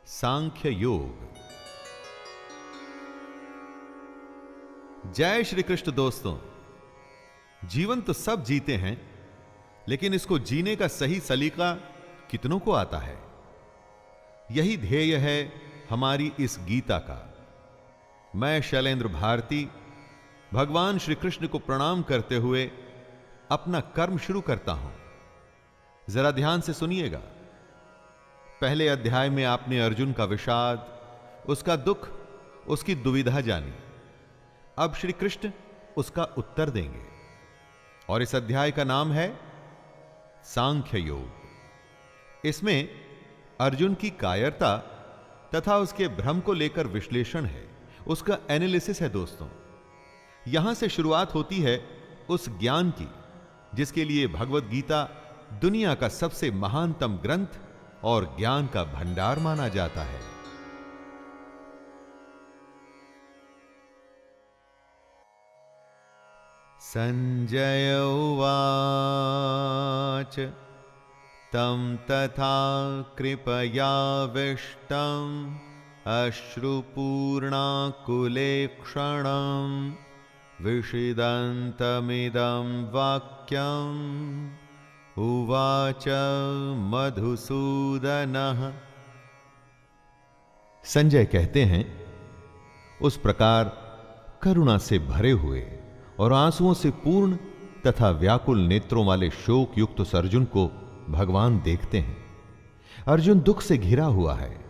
सांख्य योग। जय श्री कृष्ण दोस्तों। जीवन तो सब जीते हैं, लेकिन इसको जीने का सही सलीका कितनों को आता है? यही ध्येय है हमारी इस गीता का। मैं शैलेंद्र भारती भगवान श्री कृष्ण को प्रणाम करते हुए अपना कर्म शुरू करता हूं। जरा ध्यान से सुनिएगा। पहले अध्याय में आपने अर्जुन का विषाद, उसका दुख, उसकी दुविधा जानी। अब श्री कृष्ण उसका उत्तर देंगे और इस अध्याय का नाम है सांख्य योग। इसमें अर्जुन की कायरता तथा उसके भ्रम को लेकर विश्लेषण है, उसका एनालिसिस है। दोस्तों, यहां से शुरुआत होती है उस ज्ञान की जिसके लिए भगवत गीता दुनिया का सबसे महानतम ग्रंथ और ज्ञान का भंडार माना जाता है। संजय उवाच तं तथा कृपयाविष्टम् अश्रुपूर्णाकुलेक्षणम् विषिदन्तमिदं वाक्यम् उवाच मधुसूदनः। संजय कहते हैं, उस प्रकार करुणा से भरे हुए और आंसुओं से पूर्ण तथा व्याकुल नेत्रों वाले शोक युक्त उस अर्जुन को भगवान देखते हैं। अर्जुन दुख से घिरा हुआ है,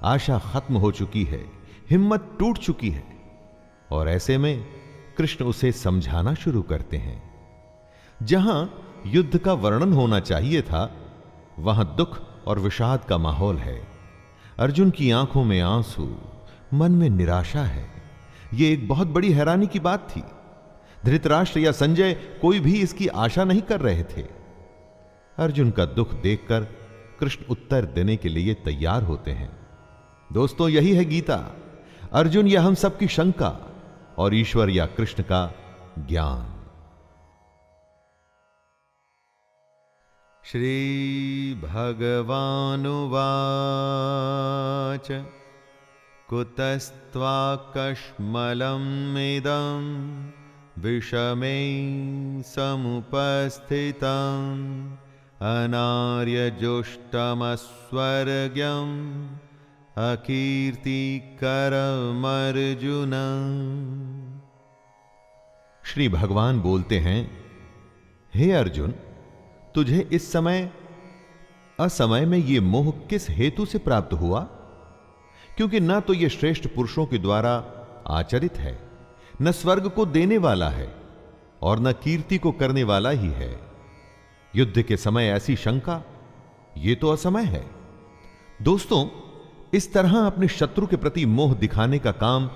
आशा खत्म हो चुकी है, हिम्मत टूट चुकी है, और ऐसे में कृष्ण उसे समझाना शुरू करते हैं। जहां युद्ध का वर्णन होना चाहिए था, वहां दुख और विषाद का माहौल है। अर्जुन की आंखों में आंसू, मन में निराशा है। यह एक बहुत बड़ी हैरानी की बात थी। धृतराष्ट्र या संजय कोई भी इसकी आशा नहीं कर रहे थे। अर्जुन का दुख देखकर कृष्ण उत्तर देने के लिए तैयार होते हैं। दोस्तों, यही है गीता। अर्जुन या हम सबकी शंका और ईश्वर या कृष्ण का ज्ञान। श्री भगवानुवाच कुतस्त्वाकश्मलमिदं विषमे समुपस्थितम् अनार्यजुष्टमस्वर्ग्यम् अकीर्तिकरमर्जुन। श्री भगवान बोलते हैं, हे अर्जुन, तुझे इस समय असमय में यह मोह किस हेतु से प्राप्त हुआ? क्योंकि ना तो यह श्रेष्ठ पुरुषों के द्वारा आचरित है, न स्वर्ग को देने वाला है और न कीर्ति को करने वाला ही है। युद्ध के समय ऐसी शंका, यह तो असमय है। दोस्तों, इस तरह अपने शत्रु के प्रति मोह दिखाने का काम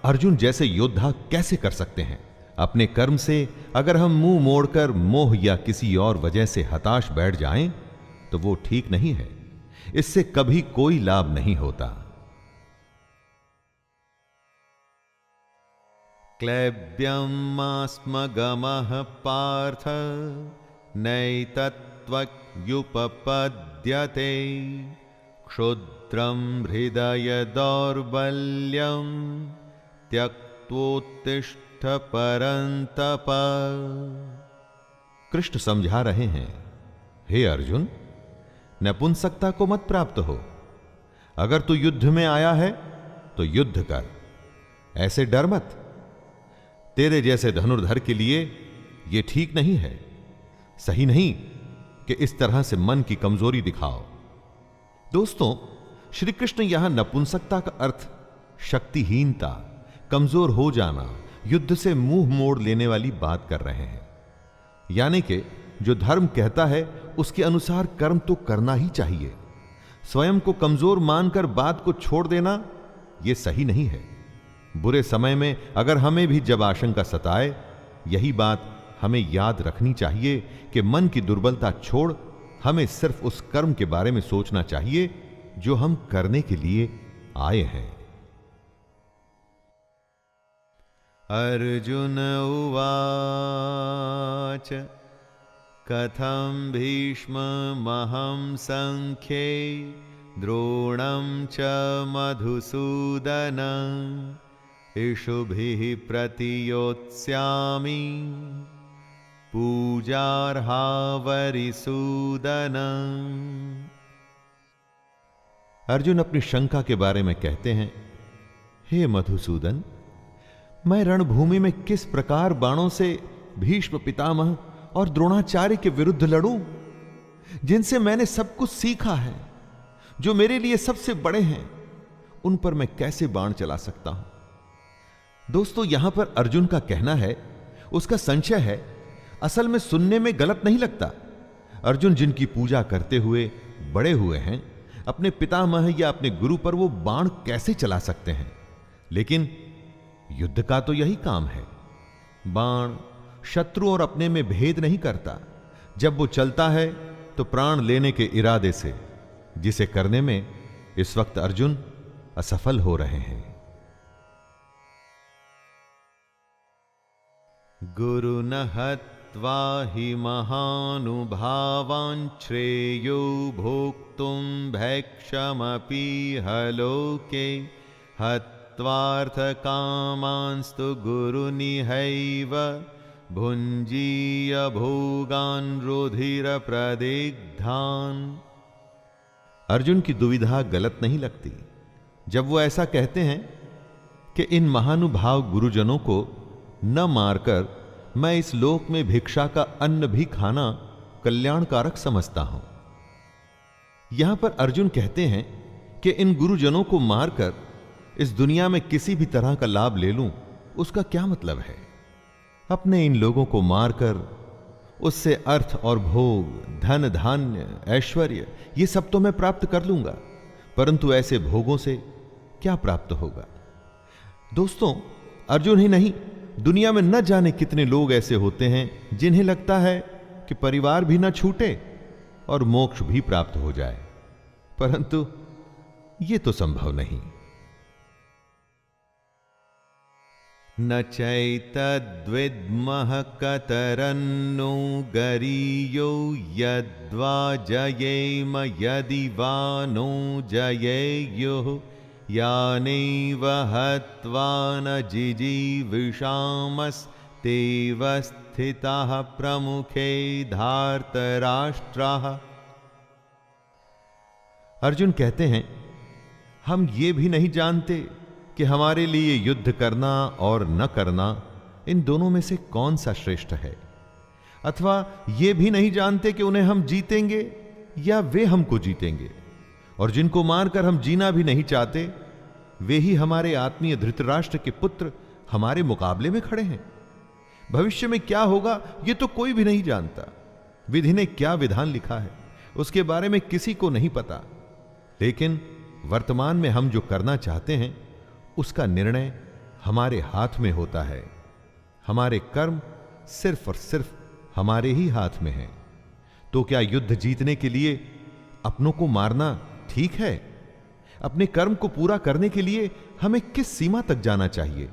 अर्जुन जैसे योद्धा कैसे कर सकते हैं? अपने कर्म से अगर हम मुंह मोड़कर मोह या किसी और वजह से हताश बैठ जाएं, तो वो ठीक नहीं है। इससे कभी कोई लाभ नहीं होता। क्लैब्यमास्मगमः पार्थ नैतत्त्वयुपपद्यते क्षुद्रं हृदय दौर्बल्यं त्यक्त्वोत्तिष्ठ परन्तप। कृष्ण समझा रहे हैं, हे अर्जुन, नपुंसकता को मत प्राप्त हो। अगर तू युद्ध में आया है तो युद्ध कर, ऐसे डर मत। तेरे जैसे धनुर्धर के लिए यह ठीक नहीं है, सही नहीं कि इस तरह से मन की कमजोरी दिखाओ। दोस्तों, श्री कृष्ण यहां नपुंसकता का अर्थ शक्तिहीनता, कमजोर हो जाना, युद्ध से मुंह मोड़ लेने वाली बात कर रहे हैं। यानी कि जो धर्म कहता है उसके अनुसार कर्म तो करना ही चाहिए। स्वयं को कमजोर मानकर बात को छोड़ देना यह सही नहीं है। बुरे समय में अगर हमें भी जब आशंका सताए, यही बात हमें याद रखनी चाहिए कि मन की दुर्बलता छोड़ हमें सिर्फ उस कर्म के बारे में सोचना चाहिए जो हम करने के लिए आए हैं। अर्जुन उवाच कथं भीष्ममहं संख्ये द्रोणं च मधुसूदन इषुभिः प्रतियोत्स्यामि पूजार्हा वरिसूदन। अर्जुन अपनी शंका के बारे में कहते हैं, हे मधुसूदन, मैं रणभूमि में किस प्रकार बाणों से भीष्म पितामह और द्रोणाचार्य के विरुद्ध लड़ूं, जिनसे मैंने सब कुछ सीखा है, जो मेरे लिए सबसे बड़े हैं, उन पर मैं कैसे बाण चला सकता हूं? दोस्तों, यहां पर अर्जुन का कहना है, उसका संशय है, असल में सुनने में गलत नहीं लगता। अर्जुन जिनकी पूजा करते हुए बड़े हुए हैं, अपने पितामह या अपने गुरु पर वो बाण कैसे चला सकते हैं? लेकिन युद्ध का तो यही काम है। बाण शत्रु और अपने में भेद नहीं करता। जब वो चलता है तो प्राण लेने के इरादे से, जिसे करने में इस वक्त अर्जुन असफल हो रहे हैं। गुरु न हत्वा हि महानुभावान् श्रेयो भोक्तुं भैक्षमपीह लोके हत्वार्थकामांस्तु गुरुनिहैव भुञ्जीय भोगान् रुधिरप्रदिग्धान्। अर्जुन की दुविधा गलत नहीं लगती जब वो ऐसा कहते हैं कि इन महानुभाव गुरुजनों को न मारकर मैं इस लोक में भिक्षा का अन्न भी खाना कल्याणकारक समझता हूं। यहां पर अर्जुन कहते हैं कि इन गुरुजनों को मारकर इस दुनिया में किसी भी तरह का लाभ ले लूं, उसका क्या मतलब है? अपने इन लोगों को मारकर उससे अर्थ और भोग, धन धान्य, ऐश्वर्य, ये सब तो मैं प्राप्त कर लूंगा, परंतु ऐसे भोगों से क्या प्राप्त होगा? दोस्तों, अर्जुन ही नहीं, दुनिया में न जाने कितने लोग ऐसे होते हैं जिन्हें लगता है कि परिवार भी न छूटे और मोक्ष भी प्राप्त हो जाए, परंतु यह तो संभव नहीं। न चैतद्विद्मः कतरन्नो गरीयो यद्वा जयेम यदि वा नो जयेयुः यानैव हत्वा न जिजीविषामस्तेव स्थिताः प्रमुखे धार्तराष्ट्राः। अर्जुन कहते हैं, हम ये भी नहीं जानते कि हमारे लिए युद्ध करना और न करना, इन दोनों में से कौन सा श्रेष्ठ है, अथवा ये भी नहीं जानते कि उन्हें हम जीतेंगे या वे हमको जीतेंगे। और जिनको मारकर हम जीना भी नहीं चाहते, वे ही हमारे आत्मीय धृतराष्ट्र के पुत्र हमारे मुकाबले में खड़े हैं। भविष्य में क्या होगा ये तो कोई भी नहीं जानता। विधि ने क्या विधान लिखा है उसके बारे में किसी को नहीं पता, लेकिन वर्तमान में हम जो करना चाहते हैं उसका निर्णय हमारे हाथ में होता है। हमारे कर्म सिर्फ और सिर्फ हमारे ही हाथ में हैं। तो क्या युद्ध जीतने के लिए अपनों को मारना ठीक है? अपने कर्म को पूरा करने के लिए हमें किस सीमा तक जाना चाहिए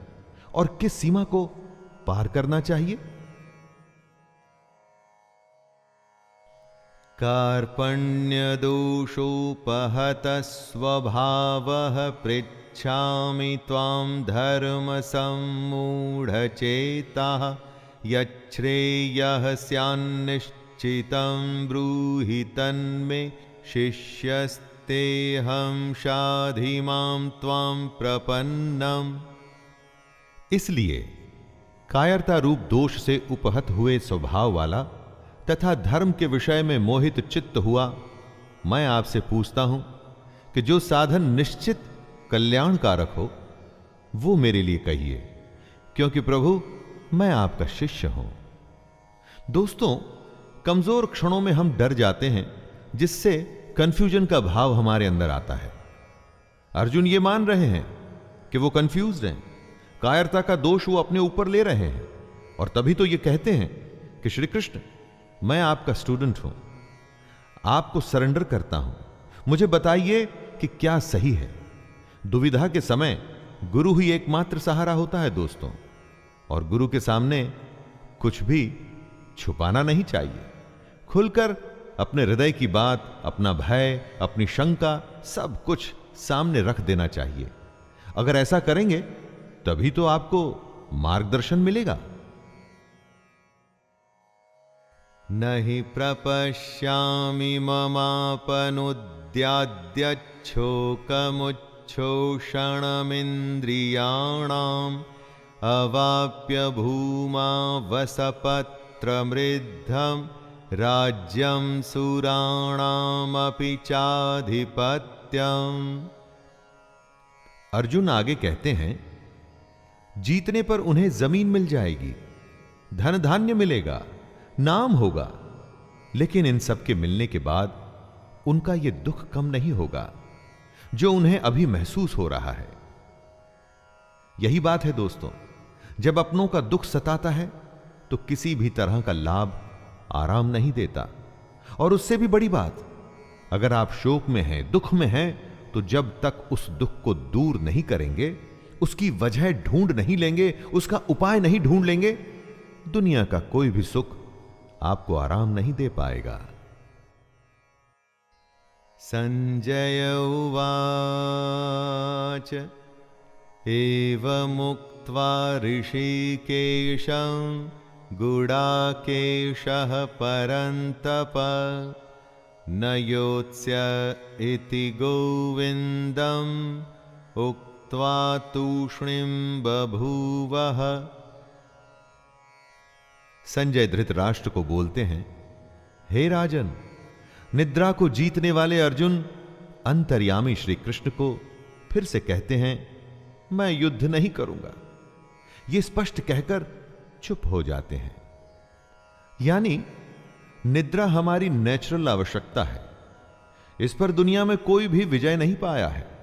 और किस सीमा को पार करना चाहिए? कार्पण्य दोषोपहत स्वभावः पृच्छामि त्वां धर्म सम्मूढ़चेताः यच्छ्रेयः स्यान्निश्चितं ब्रूहि तन्मे शिष्यस्तेऽहं शाधि मां त्वां प्रपन्नम्। इसलिए कायरता रूप दोष से उपहत हुए स्वभाव वाला तथा धर्म के विषय में मोहित चित्त हुआ मैं आपसे पूछता हूं कि जो साधन निश्चित कल्याणकारक हो वो मेरे लिए कहिए, क्योंकि प्रभु मैं आपका शिष्य हूं। दोस्तों, कमजोर क्षणों में हम डर जाते हैं, जिससे कंफ्यूजन का भाव हमारे अंदर आता है। अर्जुन ये मान रहे हैं कि वो कंफ्यूज्ड हैं, कायरता का दोष वो अपने ऊपर ले रहे हैं, और तभी तो ये कहते हैं कि श्री कृष्ण, मैं आपका स्टूडेंट हूं, आपको सरेंडर करता हूं, मुझे बताइए कि क्या सही है। दुविधा के समय गुरु ही एकमात्र सहारा होता है दोस्तों, और गुरु के सामने कुछ भी छुपाना नहीं चाहिए, खुलकर अपने हृदय की बात, अपना भय, अपनी शंका, सब कुछ सामने रख देना चाहिए। अगर ऐसा करेंगे तभी तो आपको मार्गदर्शन मिलेगा। नहि प्रपश्यामि ममापनुद्याद्यच्छोकमुच्छोषणमिन्द्रियाणाम् अवाप्य भूमा वसपत्रमृद्धं राज्यं सुराणामपि चाधिपत्यम्। अर्जुन आगे कहते हैं, जीतने पर उन्हें जमीन मिल जाएगी, धन धान्य मिलेगा, नाम होगा, लेकिन इन सब के मिलने के बाद उनका यह दुख कम नहीं होगा जो उन्हें अभी महसूस हो रहा है। यही बात है दोस्तों, जब अपनों का दुख सताता है तो किसी भी तरह का लाभ आराम नहीं देता। और उससे भी बड़ी बात, अगर आप शोक में हैं, दुख में हैं, तो जब तक उस दुख को दूर नहीं करेंगे, उसकी वजह ढूंढ नहीं लेंगे, उसका उपाय नहीं ढूंढ लेंगे, दुनिया का कोई भी सुख आपको आराम नहीं दे पाएगा। संजय उवाच एवमुक्त्वा ऋषिकेशं गुडाकेशः परन्तप न योत्स्य इति गोविन्दम् उक्त्वा तूष्णीं बभूवः। संजय धृतराष्ट्र को बोलते हैं, हे राजन, निद्रा को जीतने वाले अर्जुन अंतर्यामी श्री कृष्ण को फिर से कहते हैं, मैं युद्ध नहीं करूंगा। ये स्पष्ट कहकर चुप हो जाते हैं। यानी निद्रा हमारी नेचुरल आवश्यकता है, इस पर दुनिया में कोई भी विजय नहीं पाया है।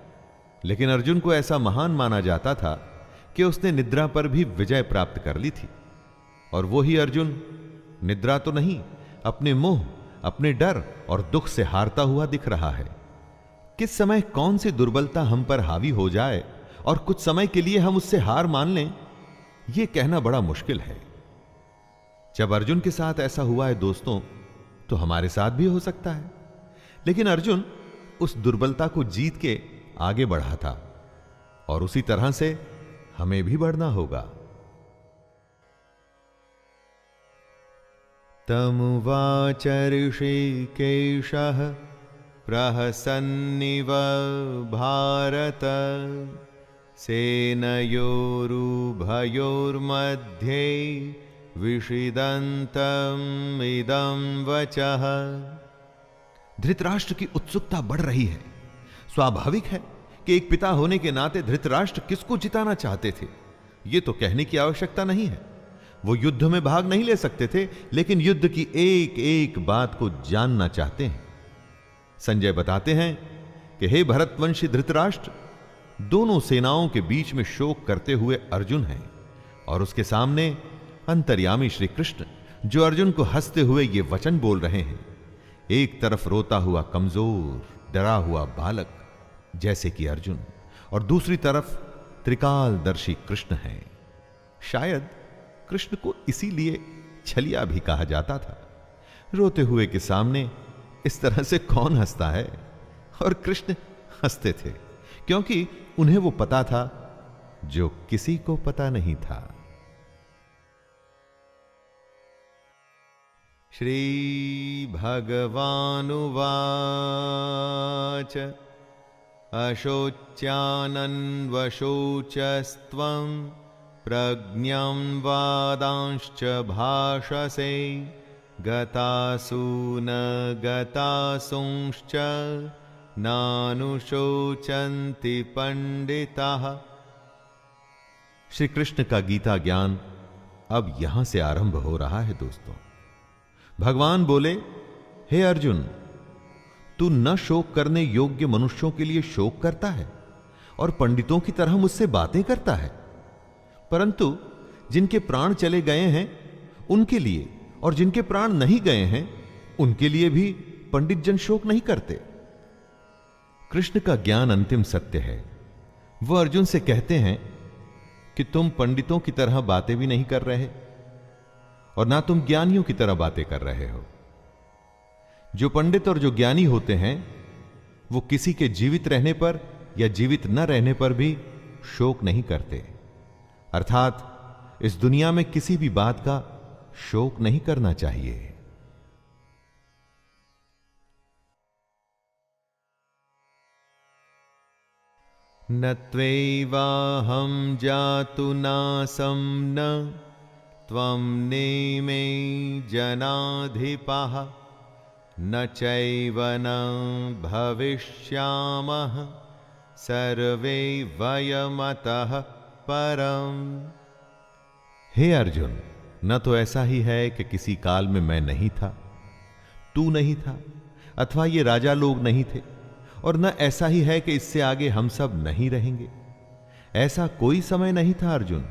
लेकिन अर्जुन को ऐसा महान माना जाता था कि उसने निद्रा पर भी विजय प्राप्त कर ली थी। और वो ही अर्जुन निद्रा तो नहीं, अपने मोह, अपने डर और दुख से हारता हुआ दिख रहा है। किस समय कौन सी दुर्बलता हम पर हावी हो जाए और कुछ समय के लिए हम उससे हार मान लें, यह कहना बड़ा मुश्किल है। जब अर्जुन के साथ ऐसा हुआ है दोस्तों, तो हमारे साथ भी हो सकता है। लेकिन अर्जुन उस दुर्बलता को जीत के आगे बढ़ा था, और उसी तरह से हमें भी बढ़ना होगा। तमुवाच ऋषिकेशः प्रहसन्निव भारत सेनयोरुभयोर्मध्ये विषिदन्तम् इदं वचः। धृतराष्ट्र की उत्सुकता बढ़ रही है। स्वाभाविक है कि एक पिता होने के नाते धृतराष्ट्र किसको जिताना चाहते थे, यह तो कहने की आवश्यकता नहीं है। वो युद्ध में भाग नहीं ले सकते थे, लेकिन युद्ध की एक एक बात को जानना चाहते हैं। संजय बताते हैं कि हे भरतवंशी धृतराष्ट्र, दोनों सेनाओं के बीच में शोक करते हुए अर्जुन हैं, और उसके सामने अंतर्यामी श्री कृष्ण, जो अर्जुन को हंसते हुए ये वचन बोल रहे हैं। एक तरफ रोता हुआ कमजोर डरा हुआ बालक जैसे कि अर्जुन, और दूसरी तरफ त्रिकालदर्शी कृष्ण हैं। शायद कृष्ण को इसीलिए छलिया भी कहा जाता था। रोते हुए के सामने इस तरह से कौन हंसता है? और कृष्ण हंसते थे क्योंकि उन्हें वो पता था जो किसी को पता नहीं था। श्री भगवानुवाच अशोच्यानन्वशोचस्त्वं प्रज्ञं वादांश्च भाषसे गतासु न गतासुंश्च नानुशोचन्ति पंडिताः। श्री कृष्ण का गीता ज्ञान अब यहां से आरंभ हो रहा है दोस्तों। भगवान बोले, हे अर्जुन, तू न शोक करने योग्य मनुष्यों के लिए शोक करता है और पंडितों की तरह मुझसे बातें करता है, परंतु जिनके प्राण चले गए हैं उनके लिए और जिनके प्राण नहीं गए हैं उनके लिए भी पंडित जन शोक नहीं करते। कृष्ण का ज्ञान अंतिम सत्य है। वह अर्जुन से कहते हैं कि तुम पंडितों की तरह बातें भी नहीं कर रहे और ना तुम ज्ञानियों की तरह बातें कर रहे हो। जो पंडित और जो ज्ञानी होते हैं वो किसी के जीवित रहने पर या जीवित न रहने पर भी शोक नहीं करते, अर्थात इस दुनिया में किसी भी बात का शोक नहीं करना चाहिए। न त्वैवाहं जातु नासं न त्वं नेमे जनाधिपः न चैव न भविष्यामः सर्वे वयमतः परम। हे अर्जुन, न तो ऐसा ही है कि किसी काल में मैं नहीं था, तू नहीं था, अथवा ये राजा लोग नहीं थे, और न ऐसा ही है कि इससे आगे हम सब नहीं रहेंगे। ऐसा कोई समय नहीं था अर्जुन,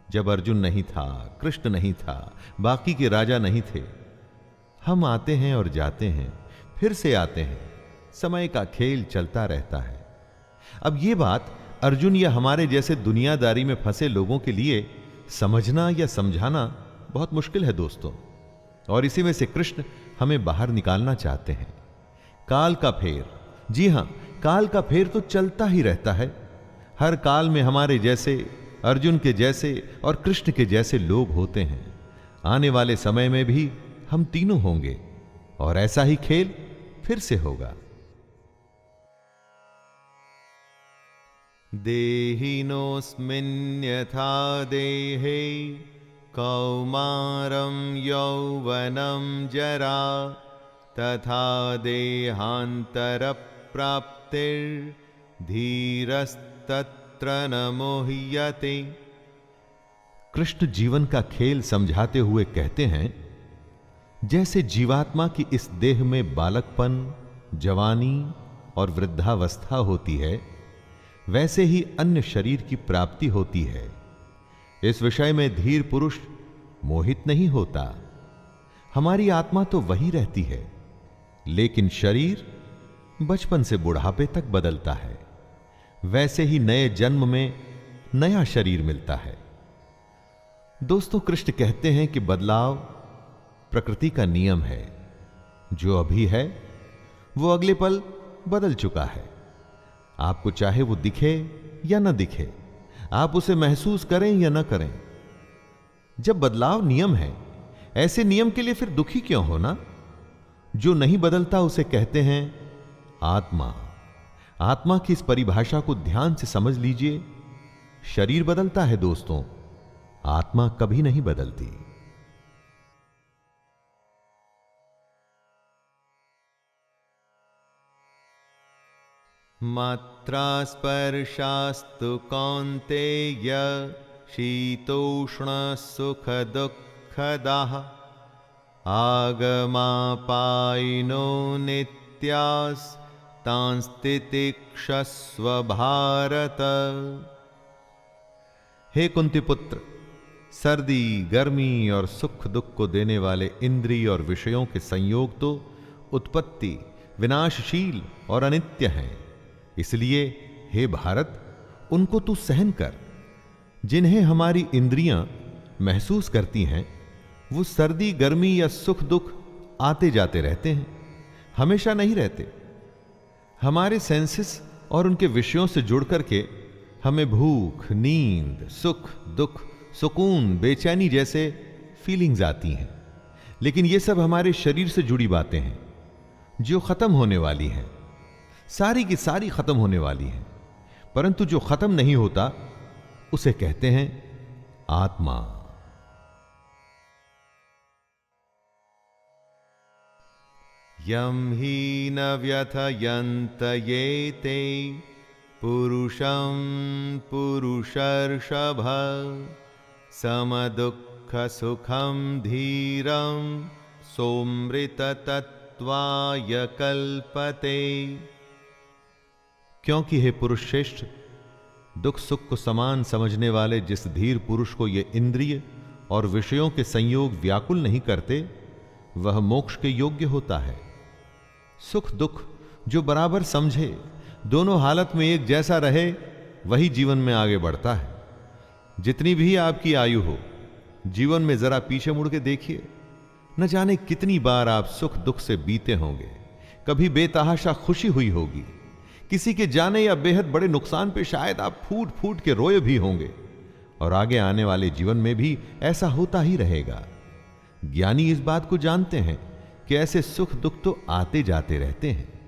जब अर्जुन नहीं था, कृष्ण नहीं था, बाकी के राजा नहीं थे। हम आते हैं और जाते हैं, फिर से आते हैं, समय का खेल चलता रहता है। अब ये बात अर्जुन या हमारे जैसे दुनियादारी में फंसे लोगों के लिए समझना या समझाना बहुत मुश्किल है दोस्तों, और इसी में से कृष्ण हमें बाहर निकालना चाहते हैं। काल का फेर, जी हां, काल का फेर तो चलता ही रहता है। हर काल में हमारे जैसे, अर्जुन के जैसे और कृष्ण के जैसे लोग होते हैं। आने वाले समय में भी हम तीनों होंगे और ऐसा ही खेल फिर से होगा। देहिनोऽस्मिन् यथा देहे कौमारं यौवनं जरा तथा देहान्तरप्राप्तिर्धीरस्तत्र न मोह्यते। कृष्ण जीवन का खेल समझाते हुए कहते हैं, जैसे जीवात्मा की इस देह में बालकपन, जवानी और वृद्धावस्था होती है, वैसे ही अन्य शरीर की प्राप्ति होती है। इस विषय में धीर पुरुष मोहित नहीं होता। हमारी आत्मा तो वही रहती है, लेकिन शरीर बचपन से बुढ़ापे तक बदलता है। वैसे ही नए जन्म में नया शरीर मिलता है। दोस्तों, कृष्ण कहते हैं कि बदलाव प्रकृति का नियम है। जो अभी है वो अगले पल बदल चुका है। आपको चाहे वो दिखे या ना दिखे, आप उसे महसूस करें या ना करें। जब बदलाव नियम है, ऐसे नियम के लिए फिर दुखी क्यों होना? जो नहीं बदलता उसे कहते हैं आत्मा। आत्मा की इस परिभाषा को ध्यान से समझ लीजिए। शरीर बदलता है दोस्तों, आत्मा कभी नहीं बदलती। मात्रा स्पर्शास्तु कौन्तेय शीतोष्ण सुख दुःखदाः आगमापायिनो नित्यास्तांस्तितिक्षस्व भारत। हे कुंती पुत्र, सर्दी, गर्मी और सुख दुख को देने वाले इंद्रिय और विषयों के संयोग तो उत्पत्ति, विनाशशील और अनित्य हैं। इसलिए हे भारत, उनको तू सहन कर। जिन्हें हमारी इंद्रियां महसूस करती हैं, वो सर्दी, गर्मी या सुख दुख आते जाते रहते हैं, हमेशा नहीं रहते। हमारे सेंसेस और उनके विषयों से जुड़ करके हमें भूख, नींद, सुख, दुख, सुकून, बेचैनी जैसे फीलिंग्स आती हैं। लेकिन ये सब हमारे शरीर से जुड़ी बातें हैं जो खत्म होने वाली हैं। सारी की सारी खत्म होने वाली हैं, परंतु जो खत्म नहीं होता उसे कहते हैं आत्मा। यम ही न व्यथयन्त ये ते पुरुषं पुरुषर्षभ समदुःख सुखं धीरं सोमृत तत्वाय कल्पते। क्योंकि हे पुरुष श्रेष्ठ, दुख सुख को समान समझने वाले जिस धीर पुरुष को ये इंद्रिय और विषयों के संयोग व्याकुल नहीं करते, वह मोक्ष के योग्य होता है। सुख दुख जो बराबर समझे, दोनों हालत में एक जैसा रहे, वही जीवन में आगे बढ़ता है। जितनी भी आपकी आयु हो, जीवन में जरा पीछे मुड़ के देखिए, न जाने कितनी बार आप सुख दुख से बीते होंगे, कभी बेतहाशा खुशी हुई होगी, किसी के जाने या बेहद बड़े नुकसान पे शायद आप फूट फूट के रोए भी होंगे, और आगे आने वाले जीवन में भी ऐसा होता ही रहेगा। ज्ञानी इस बात को जानते हैं कि ऐसे सुख दुख तो आते जाते रहते हैं,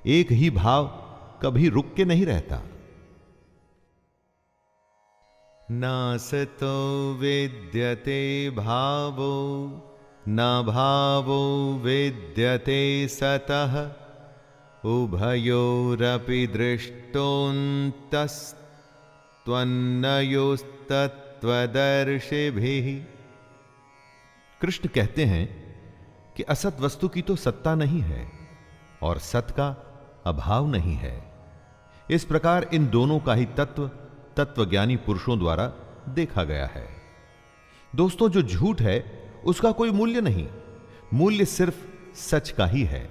एक ही भाव कभी रुक के नहीं रहता। नासतो विद्यते भावो न भावो विद्यते सतः उभयोरपि दृष्टोऽन्तस्त्वन्नयोस्तत्त्वदर्शिभिः। कृष्ण कहते हैं कि असत वस्तु की तो सत्ता नहीं है और सत का अभाव नहीं है। इस प्रकार इन दोनों का ही तत्वज्ञानी पुरुषों द्वारा देखा गया है। दोस्तों, जो झूठ है उसका कोई मूल्य नहीं, मूल्य सिर्फ सच का ही है।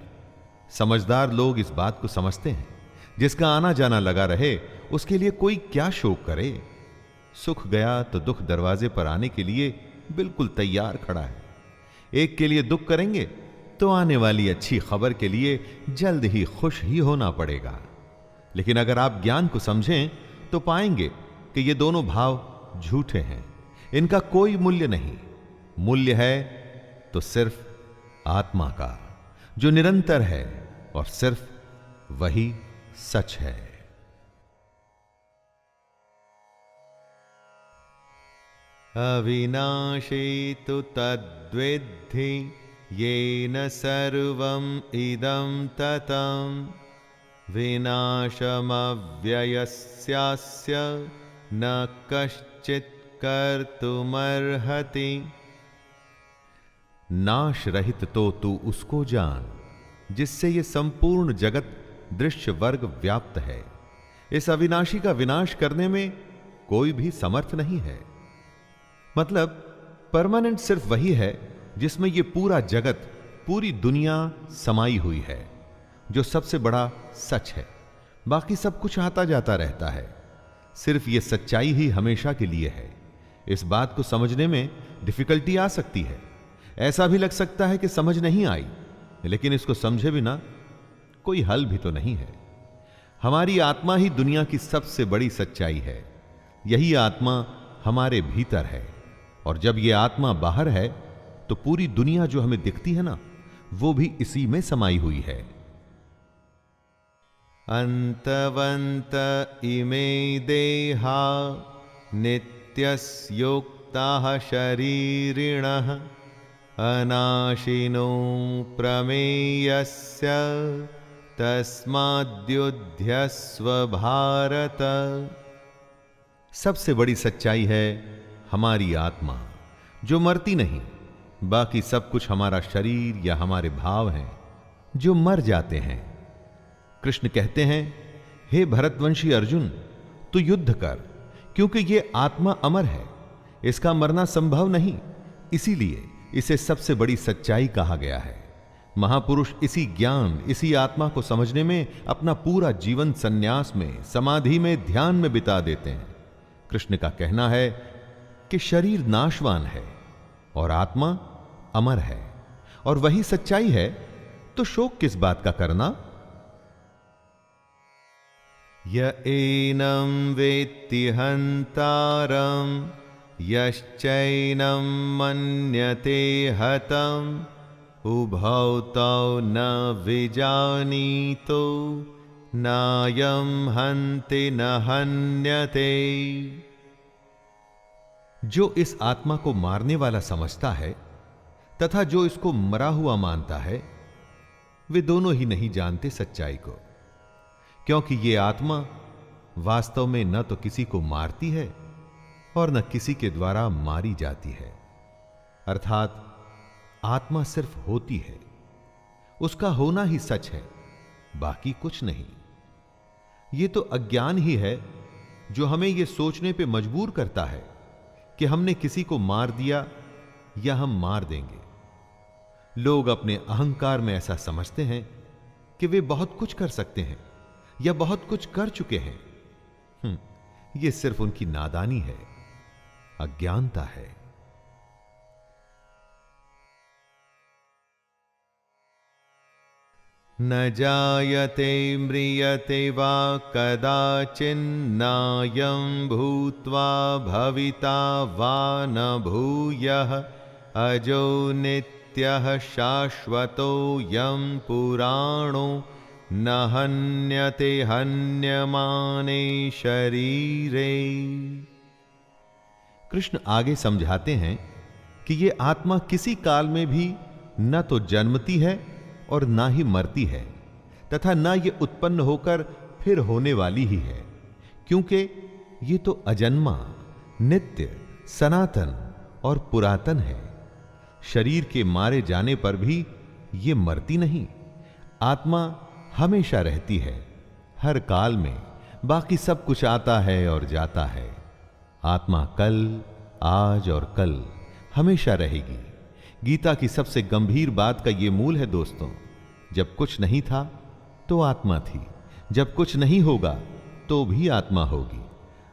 समझदार लोग इस बात को समझते हैं, जिसका आना जाना लगा रहे उसके लिए कोई क्या शोक करे। सुख गया तो दुख दरवाजे पर आने के लिए बिल्कुल तैयार खड़ा है। एक के लिए दुख करेंगे तो आने वाली अच्छी खबर के लिए जल्द ही खुश ही होना पड़ेगा। लेकिन अगर आप ज्ञान को समझें तो पाएंगे कि ये दोनों भाव झूठे हैं, इनका कोई मूल्य नहीं। मूल्य है तो सिर्फ आत्मा का, जो निरंतर है, और सिर्फ वही सच है। अविनाशी तु तद्विद्धि येन सर्वं इदं ततं विनाशमव्ययस्यास्य न कश्चित् कर्तुमर्हति। नाश रहित तो तू उसको जान जिससे ये संपूर्ण जगत दृश्य वर्ग व्याप्त है। इस अविनाशी का विनाश करने में कोई भी समर्थ नहीं है। मतलब परमानेंट सिर्फ वही है जिसमें ये पूरा जगत, पूरी दुनिया समाई हुई है, जो सबसे बड़ा सच है। बाकी सब कुछ आता जाता रहता है, सिर्फ ये सच्चाई ही हमेशा के लिए है। इस बात को समझने में डिफिकल्टी आ सकती है, ऐसा भी लग सकता है कि समझ नहीं आई, लेकिन इसको समझे बिना कोई हल भी तो नहीं है। हमारी आत्मा ही दुनिया की सबसे बड़ी सच्चाई है। यही आत्मा हमारे भीतर है, और जब यह आत्मा बाहर है तो पूरी दुनिया जो हमें दिखती है ना, वो भी इसी में समाई हुई है। अंतवंत इमे देहा नित्यस्योक्ताः शरीरिणः अनाशिनो प्रमेयस्य तस्माद्युध्यस्व भारत। सबसे बड़ी सच्चाई है हमारी आत्मा, जो मरती नहीं। बाकी सब कुछ हमारा शरीर या हमारे भाव हैं जो मर जाते हैं। कृष्ण कहते हैं, हे भरतवंशी अर्जुन, तू युद्ध कर, क्योंकि यह आत्मा अमर है, इसका मरना संभव नहीं। इसीलिए इसे सबसे बड़ी सच्चाई कहा गया है। महापुरुष इसी ज्ञान, इसी आत्मा को समझने में अपना पूरा जीवन संन्यास में, समाधि में, ध्यान में बिता देते हैं। कृष्ण का कहना है कि शरीर नाशवान है और आत्मा अमर है, और वही सच्चाई है, तो शोक किस बात का करना। य एनं वेत्ति हन्तारं यश्चैनं मन्यते हतम् उभौ तौ न विजानीतो नायं हन्ति न हन्यते। जो इस आत्मा को मारने वाला समझता है तथा जो इसको मरा हुआ मानता है, वे दोनों ही नहीं जानते सच्चाई को, क्योंकि ये आत्मा वास्तव में न तो किसी को मारती है और न किसी के द्वारा मारी जाती है। अर्थात आत्मा सिर्फ होती है, उसका होना ही सच है, बाकी कुछ नहीं। यह तो अज्ञान ही है जो हमें यह सोचने पे मजबूर करता है कि हमने किसी को मार दिया या हम मार देंगे। लोग अपने अहंकार में ऐसा समझते हैं कि वे बहुत कुछ कर सकते हैं या बहुत कुछ कर चुके हैं। यह सिर्फ उनकी नादानी है, अज्ञानता है। न जायते म्रियते वा कदाचिन्नायं भूत्वा भविता वा न भूयः अजो नित्यः शाश्वतोऽयं पुराणो न हन्यते हन्यमाने शरीरे। कृष्ण आगे समझाते हैं कि ये आत्मा किसी काल में भी न तो जन्मती है और ना ही मरती है, तथा न ये उत्पन्न होकर फिर होने वाली ही है, क्योंकि ये तो अजन्मा, नित्य, सनातन और पुरातन है। शरीर के मारे जाने पर भी ये मरती नहीं। आत्मा हमेशा रहती है, हर काल में। बाकी सब कुछ आता है और जाता है। आत्मा कल, आज और कल हमेशा रहेगी। गीता की सबसे गंभीर बात का यह मूल है दोस्तों, जब कुछ नहीं था तो आत्मा थी, जब कुछ नहीं होगा तो भी आत्मा होगी।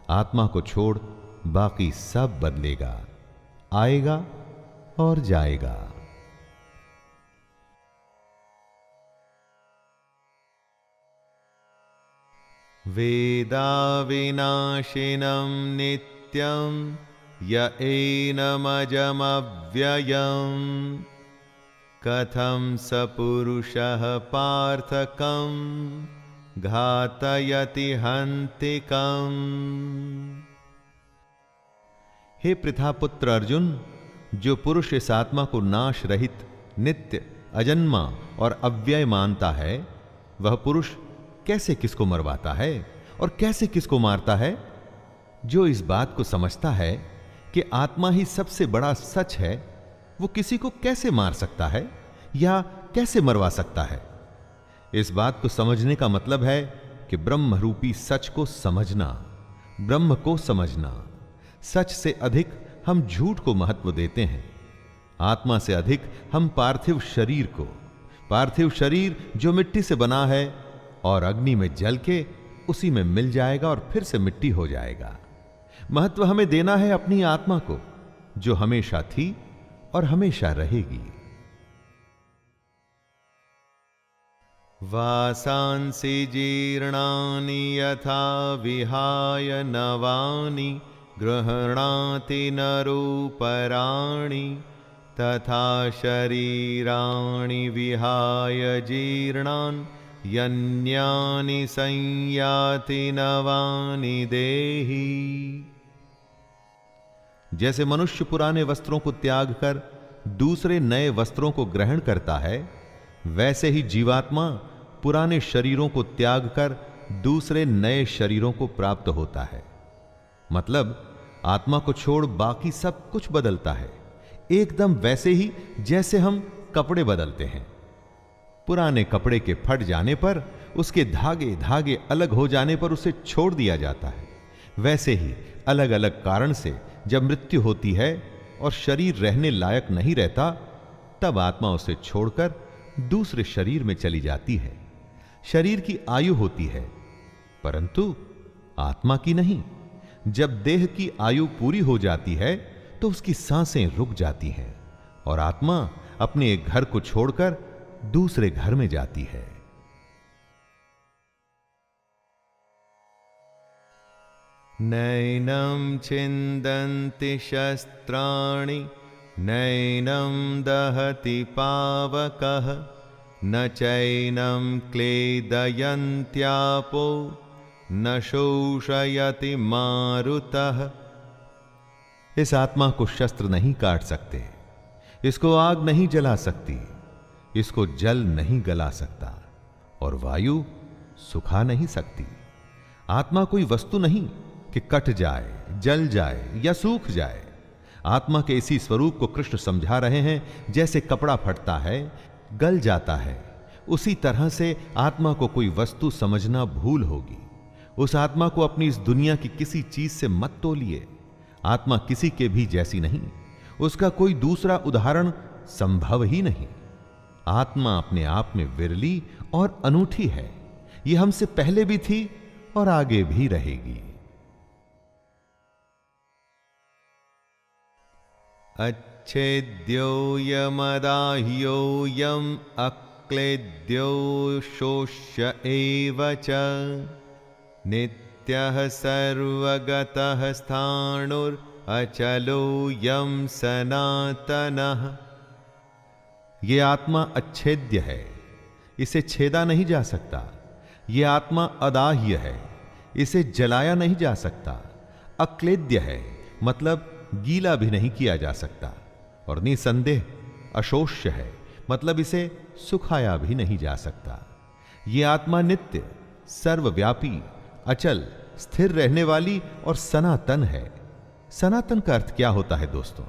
आत्मा को छोड़ बाकी सब बदलेगा, आएगा और जाएगा। वेदा विनाशिनं नित्यं य एनमजमव्ययम् कथं स पुरुषः पार्थकं घातयति हन्तिकम्। हे पृथापुत्र अर्जुन, जो पुरुष इस आत्मा को नाश रहित, नित्य, अजन्मा और अव्यय मानता है, वह पुरुष कैसे किसको मरवाता है और कैसे किसको मारता है? जो इस बात को समझता है कि आत्मा ही सबसे बड़ा सच है, वो किसी को कैसे मार सकता है या कैसे मरवा सकता है? इस बात को समझने का मतलब है कि ब्रह्म रूपी सच को समझना, ब्रह्म को समझना। सच से अधिक हम झूठ को महत्व देते हैं। आत्मा से अधिक हम पार्थिव शरीर को, पार्थिव शरीर जो मिट्टी से बना है और अग्नि में जल के उसी में मिल जाएगा और फिर से मिट्टी हो जाएगा। महत्व हमें देना है अपनी आत्मा को, जो हमेशा थी और हमेशा रहेगी। वासांसि जीर्णानि यथा विहाय नवानि गृह्णाति नरोपराणि तथा शरीराणि विहाय जीर्णान् यन्यानि संयाति नवानि देहि। जैसे मनुष्य पुराने वस्त्रों को त्याग कर दूसरे नए वस्त्रों को ग्रहण करता है, वैसे ही जीवात्मा पुराने शरीरों को त्याग कर दूसरे नए शरीरों को प्राप्त होता है। मतलब आत्मा को छोड़ बाकी सब कुछ बदलता है, एकदम वैसे ही जैसे हम कपड़े बदलते हैं। पुराने कपड़े के फट जाने पर, उसके धागे धागे अलग हो जाने पर उसे छोड़ दिया जाता है। वैसे ही अलग अलग कारण से जब मृत्यु होती है और शरीर रहने लायक नहीं रहता, तब आत्मा उसे छोड़कर दूसरे शरीर में चली जाती है। शरीर की आयु होती है, परंतु आत्मा की नहीं। जब देह की आयु पूरी हो जाती है तो उसकी सांसें रुक जाती हैं और आत्मा अपने एक घर को छोड़कर दूसरे घर में जाती है। नैनं छिन्दन्ति शस्त्राणि नैनं दहति पावकः न चैनं क्लेदयन्त्यापो न शोषयति मारुतः। इस आत्मा को शस्त्र नहीं काट सकते, इसको आग नहीं जला सकती, इसको जल नहीं गला सकता और वायु सुखा नहीं सकती। आत्मा कोई वस्तु नहीं कि कट जाए, जल जाए या सूख जाए। आत्मा के इसी स्वरूप को कृष्ण समझा रहे हैं। जैसे कपड़ा फटता है, गल जाता है, उसी तरह से आत्मा को कोई वस्तु समझना भूल होगी। उस आत्मा को अपनी इस दुनिया की किसी चीज से मत तोलिए। आत्मा किसी के भी जैसी नहीं, उसका कोई दूसरा उदाहरण संभव ही नहीं। आत्मा अपने आप में विरली और अनूठी है। यह हमसे पहले भी थी और आगे भी रहेगी। अच्छेद्योयमदाह्योयम अक्रियमाणोऽयम् अक्लेद्यो शोष्य एव च नित्यः सर्वगतः स्थाणुर् अचलो यम सनातनः। ये आत्मा अच्छेद्य है, इसे छेदा नहीं जा सकता। ये आत्मा अदाह्य है, इसे जलाया नहीं जा सकता। अक्लेद्य है मतलब गीला भी नहीं किया जा सकता। और निसंदेह अशोष्य है मतलब इसे सुखाया भी नहीं जा सकता। ये आत्मा नित्य, सर्वव्यापी, अचल, स्थिर रहने वाली और सनातन है। सनातन का अर्थ क्या होता है दोस्तों?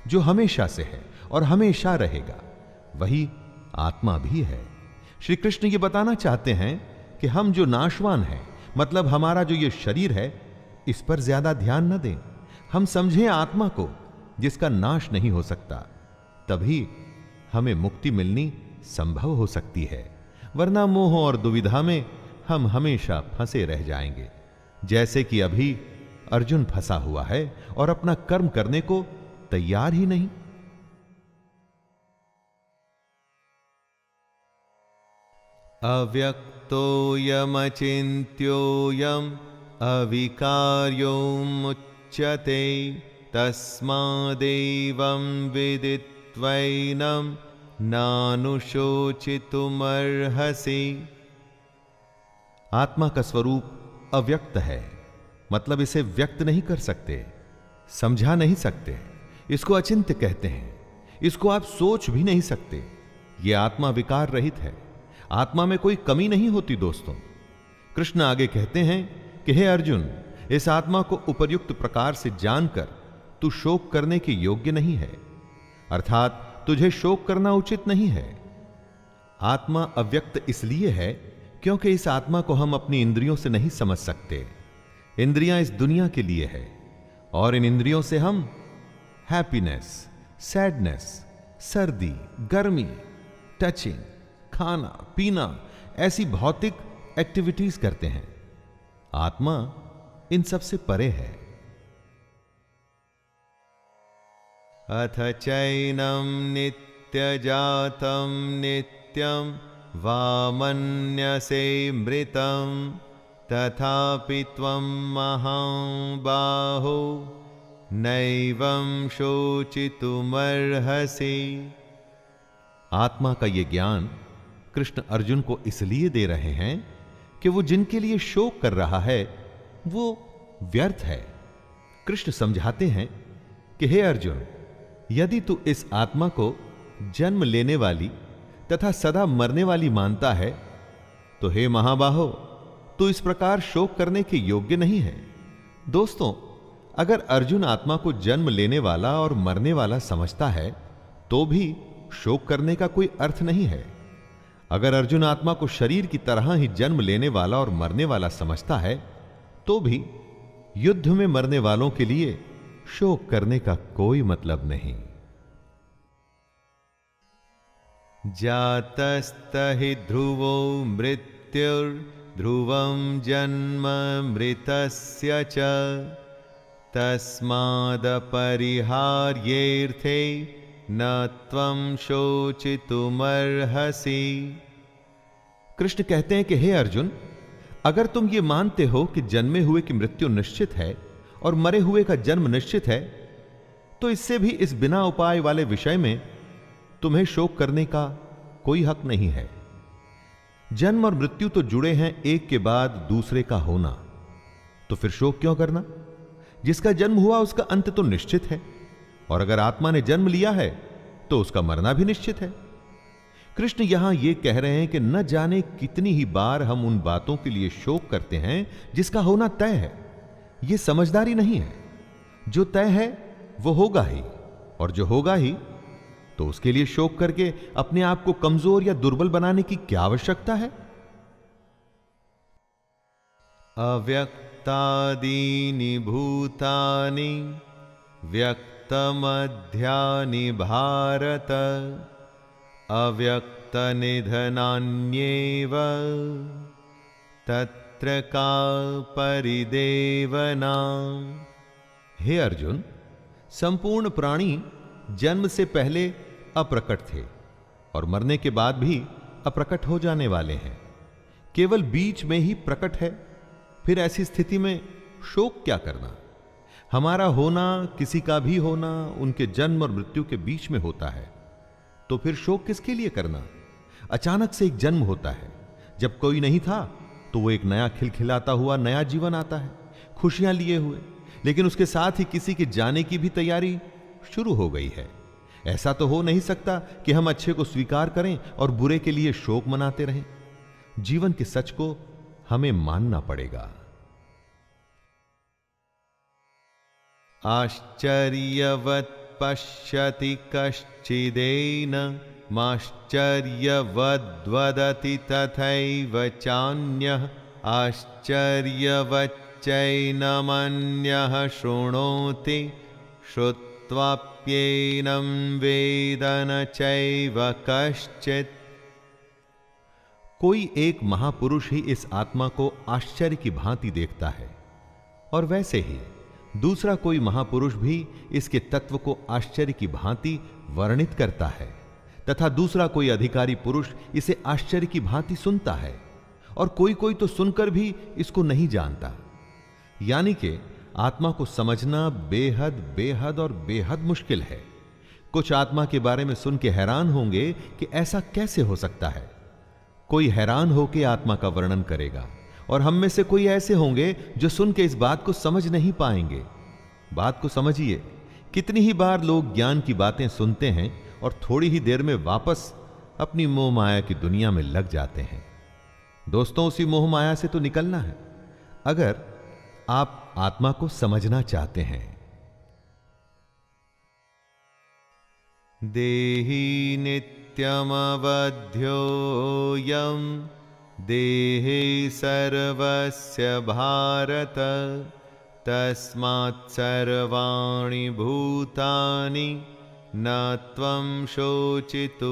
जो हमेशा से है और हमेशा रहेगा, वही आत्मा भी है। श्री कृष्ण ये बताना चाहते हैं कि हम जो नाशवान हैं, मतलब हमारा जो ये शरीर है, इस पर ज्यादा ध्यान न दें। हम समझें आत्मा को जिसका नाश नहीं हो सकता, तभी हमें मुक्ति मिलनी संभव हो सकती है। वरना मोह और दुविधा में हम हमेशा फंसे रह जाएंगे, जैसे कि अभी अर्जुन फंसा हुआ है और अपना कर्म करने को तैयार ही नहीं। अव्यक्तोऽयमचिन्त्योऽयम् अविकार्योमुच्यते तस्मादेवं विदित्वैनं नानुशोचितुमर्हसि। आत्मा का स्वरूप अव्यक्त है, मतलब इसे व्यक्त नहीं कर सकते, समझा नहीं सकते। इसको अचिंत्य कहते हैं, इसको आप सोच भी नहीं सकते। यह आत्मा विकार रहित है, आत्मा में कोई कमी नहीं होती दोस्तों। कृष्ण आगे कहते हैं कि हे अर्जुन, इस आत्मा को उपर्युक्त प्रकार से जानकर तू शोक करने के योग्य नहीं है, अर्थात तुझे शोक करना उचित नहीं है। आत्मा अव्यक्त इसलिए है क्योंकि इस आत्मा को हम अपनी इंद्रियों से नहीं समझ सकते। इंद्रियां इस दुनिया के लिए है और इन इंद्रियों से हम हैप्पीनेस, सैडनेस, सर्दी, गर्मी, टचिंग, खाना पीना, ऐसी भौतिक एक्टिविटीज करते हैं। आत्मा इन सब से परे है। अथ चैनं नित्यजातं नित्यं वा मन्यसे मृतं तथापि त्वं महाबाहो नैवं शोचितुमर्हसि। आत्मा का ये ज्ञान कृष्ण अर्जुन को इसलिए दे रहे हैं कि वो जिनके लिए शोक कर रहा है वो व्यर्थ है। कृष्ण समझाते हैं कि हे अर्जुन, यदि तू इस आत्मा को जन्म लेने वाली तथा सदा मरने वाली मानता है, तो हे महाबाहो, तू इस प्रकार शोक करने के योग्य नहीं है। दोस्तों, अगर अर्जुन आत्मा को जन्म लेने वाला और मरने वाला समझता है, तो भी शोक करने का कोई अर्थ नहीं है। अगर अर्जुन आत्मा को शरीर की तरह ही जन्म लेने वाला और मरने वाला समझता है, तो भी युद्ध में मरने वालों के लिए शोक करने का कोई मतलब नहीं। जातस्तहि ध्रुवो मृत्युर्ध्रुवं जन्म मृतस्य च तस्मादपरिहार्येऽर्थे न त्वं शोचितुमर्हसि। कृष्ण कहते हैं कि हे अर्जुन, अगर तुम ये मानते हो कि जन्मे हुए की मृत्यु निश्चित है और मरे हुए का जन्म निश्चित है, तो इससे भी इस बिना उपाय वाले विषय में तुम्हें शोक करने का कोई हक नहीं है। जन्म और मृत्यु तो जुड़े हैं एक के बाद दूसरे का होना, तो फिर शोक क्यों करना? जिसका जन्म हुआ उसका अंत तो निश्चित है, और अगर आत्मा ने जन्म लिया है तो उसका मरना भी निश्चित है। कृष्ण यहां यह कह रहे हैं कि न जाने कितनी ही बार हम उन बातों के लिए शोक करते हैं जिसका होना तय है। यह समझदारी नहीं है। जो तय है वो होगा ही, और जो होगा ही, तो उसके लिए शोक करके अपने आप को कमजोर या दुर्बल बनाने की क्या आवश्यकता है? अव्यक्तादीनि भूतानि व्यक्तमध्यानि भारत अव्यक्तनिधनान्येव तत्र का परिदेवना। हे अर्जुन, संपूर्ण प्राणी जन्म से पहले अप्रकट थे और मरने के बाद भी अप्रकट हो जाने वाले हैं, केवल बीच में ही प्रकट है। फिर ऐसी स्थिति में शोक क्या करना? हमारा होना, किसी का भी होना, उनके जन्म और मृत्यु के बीच में होता है, तो फिर शोक किसके लिए करना? अचानक से एक जन्म होता है, जब कोई नहीं था तो वो एक नया खिलखिलाता हुआ नया जीवन आता है, खुशियां लिए हुए, लेकिन उसके साथ ही किसी के जाने की भी तैयारी शुरू हो गई है। ऐसा तो हो नहीं सकता कि हम अच्छे को स्वीकार करें और बुरे के लिए शोक मनाते रहें। जीवन के सच को हमें मानना पड़ेगा। आश्चर्यवत् पश्यति कश्चिदेन माश्चर्यवद्वदति तथैव चान्यः आश्चर्यवच्चैनमन्यः शृणोति श्रुत्वाप्येनं वेद न चैव कश्चित्। कोई एक महापुरुष ही इस आत्मा को आश्चर्य की भांति देखता है, और वैसे ही दूसरा कोई महापुरुष भी इसके तत्व को आश्चर्य की भांति वर्णित करता है, तथा दूसरा कोई अधिकारी पुरुष इसे आश्चर्य की भांति सुनता है, और कोई कोई तो सुनकर भी इसको नहीं जानता। यानी कि आत्मा को समझना बेहद बेहद और बेहद मुश्किल है। कुछ आत्मा के बारे में सुन के हैरान होंगे कि ऐसा कैसे हो सकता है। कोई हैरान होकर आत्मा का वर्णन करेगा, और हम में से कोई ऐसे होंगे जो सुन के इस बात को समझ नहीं पाएंगे। बात को समझिए, कितनी ही बार लोग ज्ञान की बातें सुनते हैं और थोड़ी ही देर में वापस अपनी मोह माया की दुनिया में लग जाते हैं। दोस्तों, उसी मोह माया से तो निकलना है, अगर आप आत्मा को समझना चाहते हैं। देहि नित्यमवध्योऽयं देहे सर्वस्य भारत तस्मात् सर्वाणि भूतानि न त्वं शोचितुमर्हसि।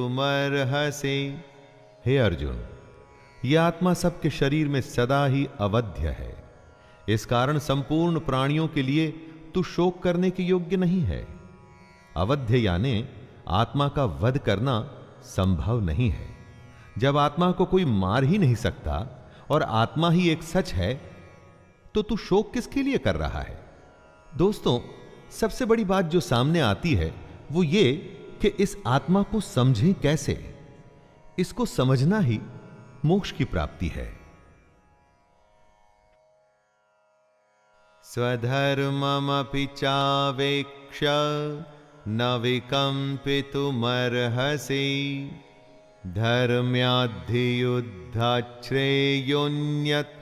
हे अर्जुन, यह आत्मा सबके शरीर में सदा ही अवध्य है। इस कारण संपूर्ण प्राणियों के लिए तू शोक करने के योग्य नहीं है। अवध्य यानी आत्मा का वध करना संभव नहीं है। जब आत्मा को कोई मार ही नहीं सकता और आत्मा ही एक सच है, तो तू शोक किसके लिए कर रहा है? दोस्तों, सबसे बड़ी बात जो सामने आती है वो ये कि इस आत्मा को समझें कैसे। इसको समझना ही मोक्ष की प्राप्ति है। स्वधर्ममपि चावेक्ष्य न विकम्पितुमर्हसि धर्म्याद्धियुद्धाच्छ्रेयोऽन्यत्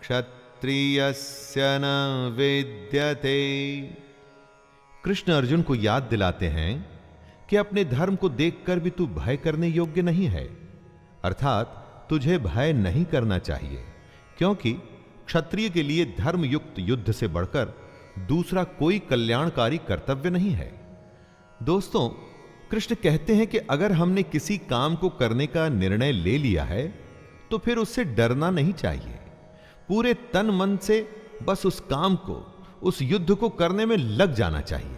क्षत्रियस्य न विद्यते। कृष्ण अर्जुन को याद दिलाते हैं कि अपने धर्म को देखकर भी तू भय करने योग्य नहीं है, अर्थात तुझे भय नहीं करना चाहिए, क्योंकि क्षत्रिय के लिए धर्म युक्त युद्ध से बढ़कर दूसरा कोई कल्याणकारी कर्तव्य नहीं है। दोस्तों, कृष्ण कहते हैं कि अगर हमने किसी काम को करने का निर्णय ले लिया है तो फिर उससे डरना नहीं चाहिए। पूरे तन मन से बस उस काम को, उस युद्ध को करने में लग जाना चाहिए।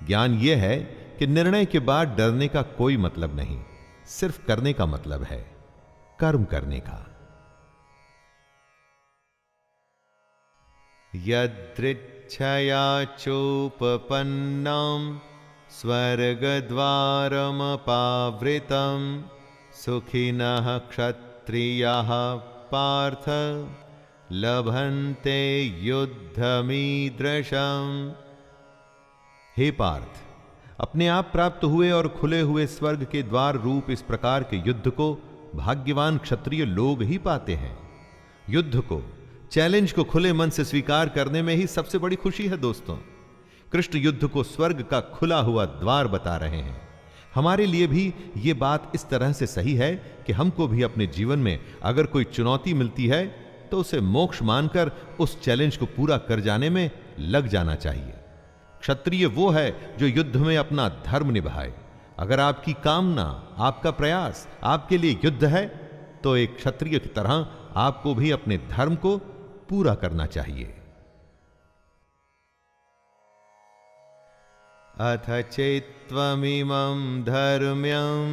ज्ञान यह है कि निर्णय के बाद डरने का कोई मतलब नहीं, सिर्फ करने का मतलब है, कर्म करने का। यदृच्छया चोपपन्नां स्वर्गद्वारमपावृतं सुखिनः क्षत्रियाः पार्थ लभन्ते युद्धमीदृशम्। हे पार्थ, अपने आप प्राप्त हुए और खुले हुए स्वर्ग के द्वार रूप इस प्रकार के युद्ध को भाग्यवान क्षत्रिय लोग ही पाते हैं। युद्ध को, चैलेंज को खुले मन से स्वीकार करने में ही सबसे बड़ी खुशी है। दोस्तों, कृष्ण युद्ध को स्वर्ग का खुला हुआ द्वार बता रहे हैं। हमारे लिए भी ये बात इस तरह से सही है कि हमको भी अपने जीवन में अगर कोई चुनौती मिलती है तो उसे मोक्ष मानकर उस चैलेंज को पूरा कर जाने में लग जाना चाहिए। क्षत्रिय वो है जो युद्ध में अपना धर्म निभाए। अगर आपकी कामना, आपका प्रयास आपके लिए युद्ध है, तो एक क्षत्रिय की तरह आपको भी अपने धर्म को पूरा करना चाहिए। अथ चेत्त्वमिमं धर्म्यं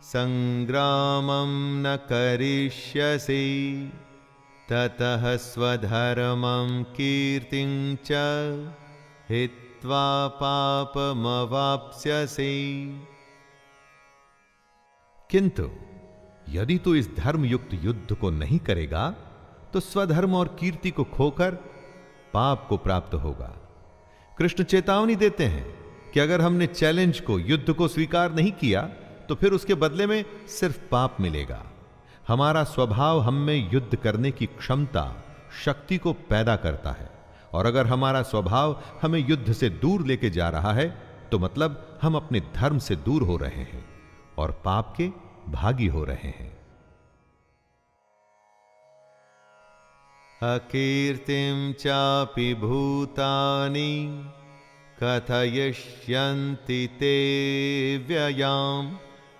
संग्रामं न करिष्यसि ततः स्वधर्मं कीर्तिं च हित्वा पापमवाप्स्यसि। किंतु यदि तू इस धर्म युक्त युद्ध को नहीं करेगा तो स्वधर्म और कीर्ति को खोकर पाप को प्राप्त होगा। कृष्ण चेतावनी देते हैं कि अगर हमने चैलेंज को, युद्ध को स्वीकार नहीं किया तो फिर उसके बदले में सिर्फ पाप मिलेगा। हमारा स्वभाव हम में युद्ध करने की क्षमता, शक्ति को पैदा करता है, और अगर हमारा स्वभाव हमें युद्ध से दूर लेके जा रहा है तो मतलब हम अपने धर्म से दूर हो रहे हैं और पाप के भागी हो रहे हैं। अकीर्तिं चापि भूतानि कथयिष्यन्ति ते व्ययाम्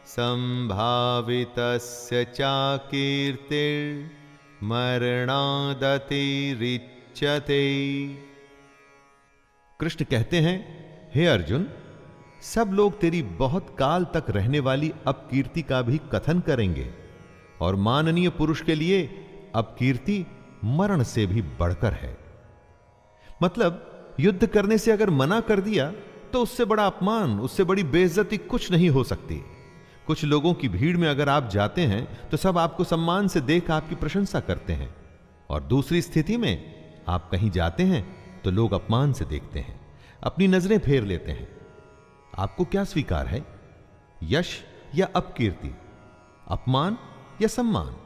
संभावितस्य चाकीर्तिर्मरणादतिरिच्यते। कृष्ण कहते हैं, हे अर्जुन, सब लोग तेरी बहुत काल तक रहने वाली अपकीर्ति का भी कथन करेंगे, और माननीय पुरुष के लिए अपकीर्ति मरण से भी बढ़कर है। मतलब युद्ध करने से अगर मना कर दिया तो उससे बड़ा अपमान, उससे बड़ी बेइज्जती कुछ नहीं हो सकती। कुछ लोगों की भीड़ में अगर आप जाते हैं तो सब आपको सम्मान से देख आपकी प्रशंसा करते हैं, और दूसरी स्थिति में आप कहीं जाते हैं तो लोग अपमान से देखते हैं, अपनी नजरें फेर लेते हैं। आपको क्या स्वीकार है, यश या अपकीर्ति, अपमान या सम्मान?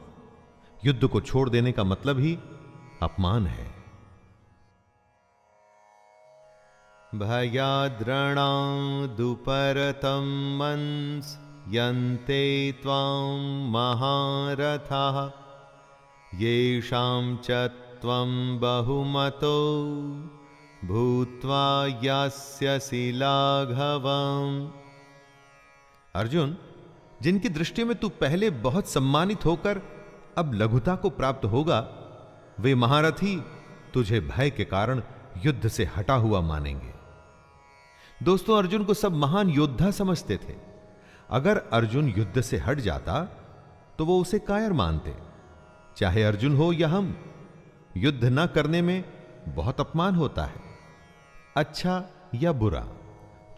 युद्ध को छोड़ देने का मतलब ही अपमान है। भयाद्रणादुपरतं मंस यन्ते त्वां महारथाः येषां च त्वं बहुमतो भूत्वा यास्यसि लाघवम्। अर्जुन, जिनकी दृष्टि में तू पहले बहुत सम्मानित होकर अब लघुता को प्राप्त होगा, वे महारथी तुझे भय के कारण युद्ध से हटा हुआ मानेंगे। दोस्तों, अर्जुन को सब महान योद्धा समझते थे। अगर अर्जुन युद्ध से हट जाता तो वो उसे कायर मानते। चाहे अर्जुन हो या हम, युद्ध न करने में बहुत अपमान होता है। अच्छा या बुरा,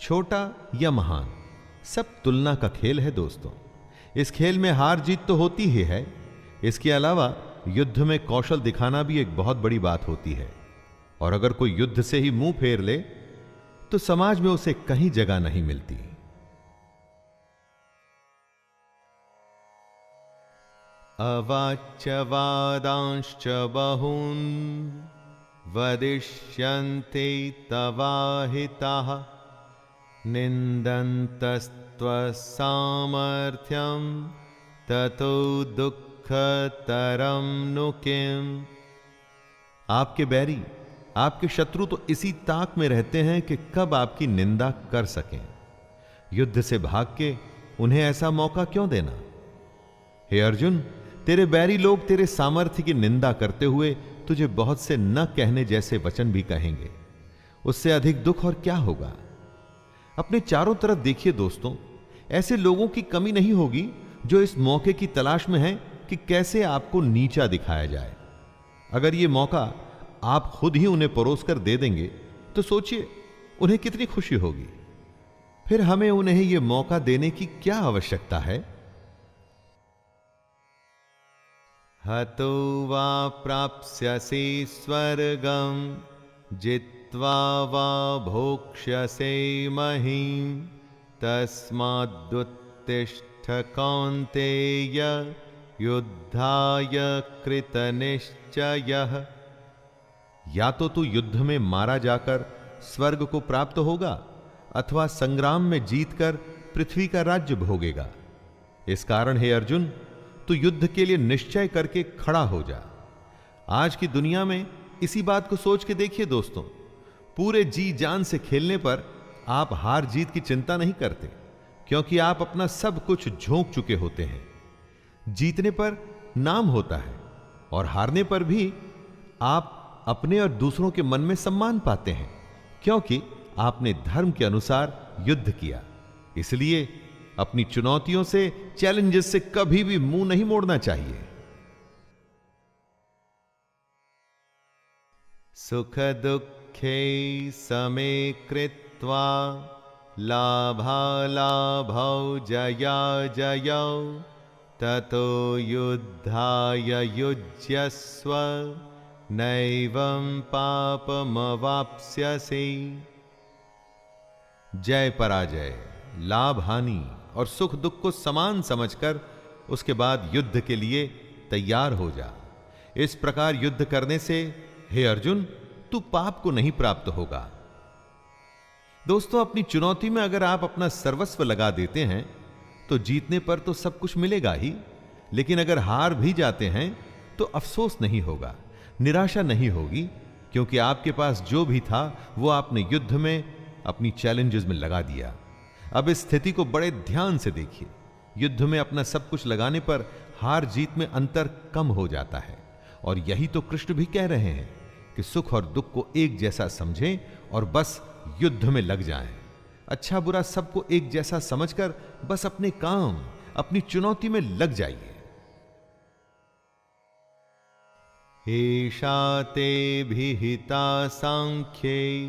छोटा या महान, सब तुलना का खेल है दोस्तों। इस खेल में हार जीत तो होती ही है, इसके अलावा युद्ध में कौशल दिखाना भी एक बहुत बड़ी बात होती है। और अगर कोई युद्ध से ही मुंह फेर ले तो समाज में उसे कहीं जगह नहीं मिलती। अवाच्यवादांश्च बहून् वदिष्यन्ते तवाहिताः निन्दन्तस्त्वसामर्थ्यं ततो दुःखतरं नु किम्। आपके बैरी, आपके शत्रु तो इसी ताक में रहते हैं कि कब आपकी निंदा कर सकें। युद्ध से भाग के उन्हें ऐसा मौका क्यों देना? हे अर्जुन, तेरे बैरी लोग तेरे सामर्थ्य की निंदा करते हुए तुझे बहुत से न कहने जैसे वचन भी कहेंगे। उससे अधिक दुख और क्या होगा? अपने चारों तरफ देखिए दोस्तों, ऐसे लोगों की कमी नहीं होगी जो इस मौके की तलाश में हैं कि कैसे आपको नीचा दिखाया जाए। अगर ये मौका आप खुद ही उन्हें परोसकर दे देंगे तो सोचिए उन्हें कितनी खुशी होगी। फिर हमें उन्हें यह मौका देने की क्या आवश्यकता है? हतो वा प्राप्स्यसि स्वर्गं जित्वा वा भोक्ष्यसे महीम् तस्मादुत्तिष्ठ कौन्तेय युद्धाय कृतनिश्चयः। या तो तू युद्ध में मारा जाकर स्वर्ग को प्राप्त होगा अथवा संग्राम में जीतकर पृथ्वी का राज्य भोगेगा। इस कारण हे अर्जुन, तू युद्ध के लिए निश्चय करके खड़ा हो जा। आज की दुनिया में इसी बात को सोच के देखिए दोस्तों, पूरे जी जान से खेलने पर आप हार जीत की चिंता नहीं करते, क्योंकि आप अपना सब कुछ झोंक चुके होते हैं। जीतने पर नाम होता है और हारने पर भी आप अपने और दूसरों के मन में सम्मान पाते हैं, क्योंकि आपने धर्म के अनुसार युद्ध किया। इसलिए अपनी चुनौतियों से, चैलेंजेस से कभी भी मुंह नहीं मोड़ना चाहिए। सुख दुखे समे कृत्वा लाभालाभौ जया जयौ ततो युद्धाय युज्यस्व नैवं पापमवाप्स्यसि। जय पराजय, लाभ हानि और सुख दुख को समान समझकर उसके बाद युद्ध के लिए तैयार हो जा। इस प्रकार युद्ध करने से हे अर्जुन तू पाप को नहीं प्राप्त होगा। दोस्तों, अपनी चुनौती में अगर आप अपना सर्वस्व लगा देते हैं तो जीतने पर तो सब कुछ मिलेगा ही, लेकिन अगर हार भी जाते हैं तो अफसोस नहीं होगा, निराशा नहीं होगी, क्योंकि आपके पास जो भी था वो आपने युद्ध में, अपनी चैलेंजेस में लगा दिया। अब इस स्थिति को बड़े ध्यान से देखिए। युद्ध में अपना सब कुछ लगाने पर हार जीत में अंतर कम हो जाता है, और यही तो कृष्ण भी कह रहे हैं कि सुख और दुख को एक जैसा समझें और बस युद्ध में लग जाएं। अच्छा बुरा सबको एक जैसा समझकर बस अपने काम, अपनी चुनौती में लग जाइए। एषा ते विहिता सांख्ये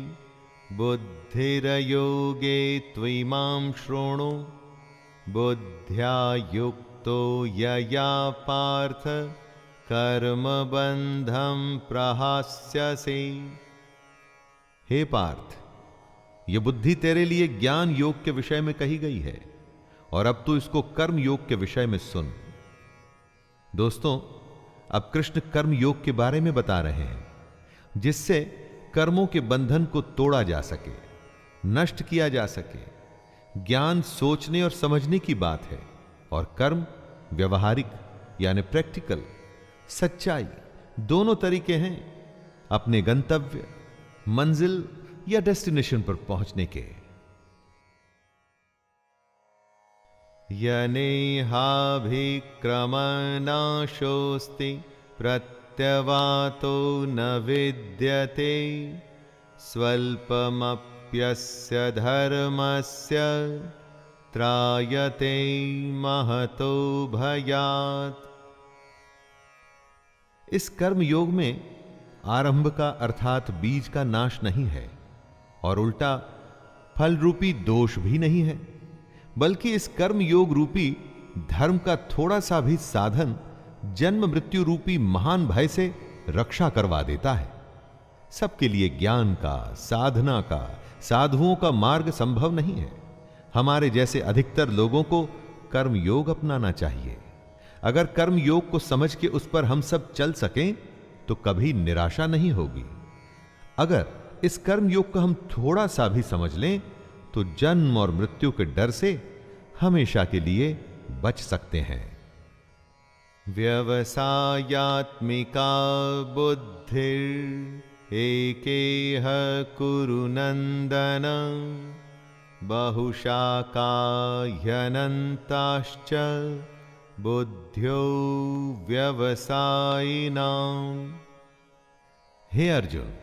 बुद्धिर्योगे त्विमां शृणु बुद्ध्या युक्तो यया पार्थ कर्मबंधं प्रहास्यसि। हे पार्थ, यह बुद्धि तेरे लिए ज्ञान योग के विषय में कही गई है, और अब तू इसको कर्म योग के विषय में सुन। दोस्तों, अब कृष्ण कर्म योग के बारे में बता रहे हैं, जिससे कर्मों के बंधन को तोड़ा जा सके, नष्ट किया जा सके। ज्ञान सोचने और समझने की बात है, और कर्म व्यवहारिक यानी प्रैक्टिकल, सच्चाई, दोनों तरीके हैं अपने गंतव्य, मंजिल या डेस्टिनेशन पर पहुंचने के। यनेहाभिक्रमनाशोस्ति प्रत्यवातो न विद्यते स्वल्पमप्यस्य धर्मस्य त्रायते महतो भयात्। इस कर्म योग में आरंभ का अर्थात बीज का नाश नहीं है, और उल्टा फल रूपी दोष भी नहीं है, बल्कि इस कर्म योग रूपी धर्म का थोड़ा सा भी साधन जन्म मृत्यु रूपी महान भय से रक्षा करवा देता है। सबके लिए ज्ञान का, साधना का, साधुओं का मार्ग संभव नहीं है। हमारे जैसे अधिकतर लोगों को कर्म योग अपनाना चाहिए। अगर कर्म योग को समझ के उस पर हम सब चल सकें तो कभी निराशा नहीं होगी। अगर इस कर्म योग को हम थोड़ा सा भी समझ लें तो जन्म और मृत्यु के डर से हमेशा के लिए बच सकते हैं। व्यवसायात्मिका बुद्धिर एकेह कुरु नंदन बहुशाखा ह्यनन्ताश्च बुद्ध्यो व्यवसायिनां। हे अर्जुन,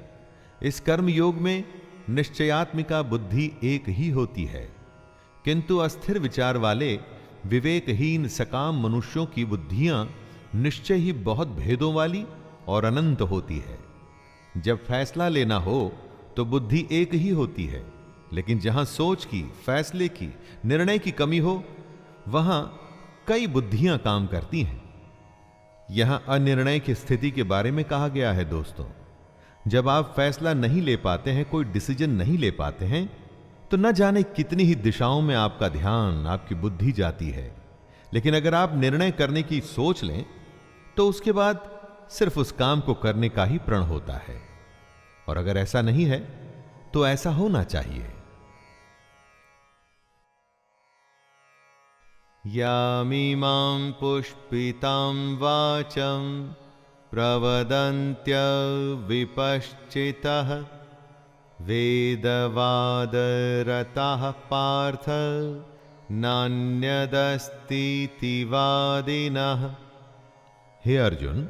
इस कर्म योग में निश्चयात्मिका बुद्धि एक ही होती है, किंतु अस्थिर विचार वाले विवेकहीन सकाम मनुष्यों की बुद्धियां निश्चय ही बहुत भेदों वाली और अनंत होती है। जब फैसला लेना हो तो बुद्धि एक ही होती है, लेकिन जहां सोच की, फैसले की, निर्णय की कमी हो वहां कई बुद्धियां काम करती हैं। यहां अनिर्णय की स्थिति के बारे में कहा गया है। दोस्तों, जब आप फैसला नहीं ले पाते हैं, कोई डिसीजन नहीं ले पाते हैं, तो न जाने कितनी ही दिशाओं में आपका ध्यान, आपकी बुद्धि जाती है। लेकिन अगर आप निर्णय करने की सोच लें तो उसके बाद सिर्फ उस काम को करने का ही प्रण होता है। और अगर ऐसा नहीं है तो ऐसा होना चाहिए। यामिमां पुष्पितां वाचं प्रवदन्त्य विपश्चितः वेदवादरताः पार्थ नान्यदस्तीति वादिनः। हे अर्जुन,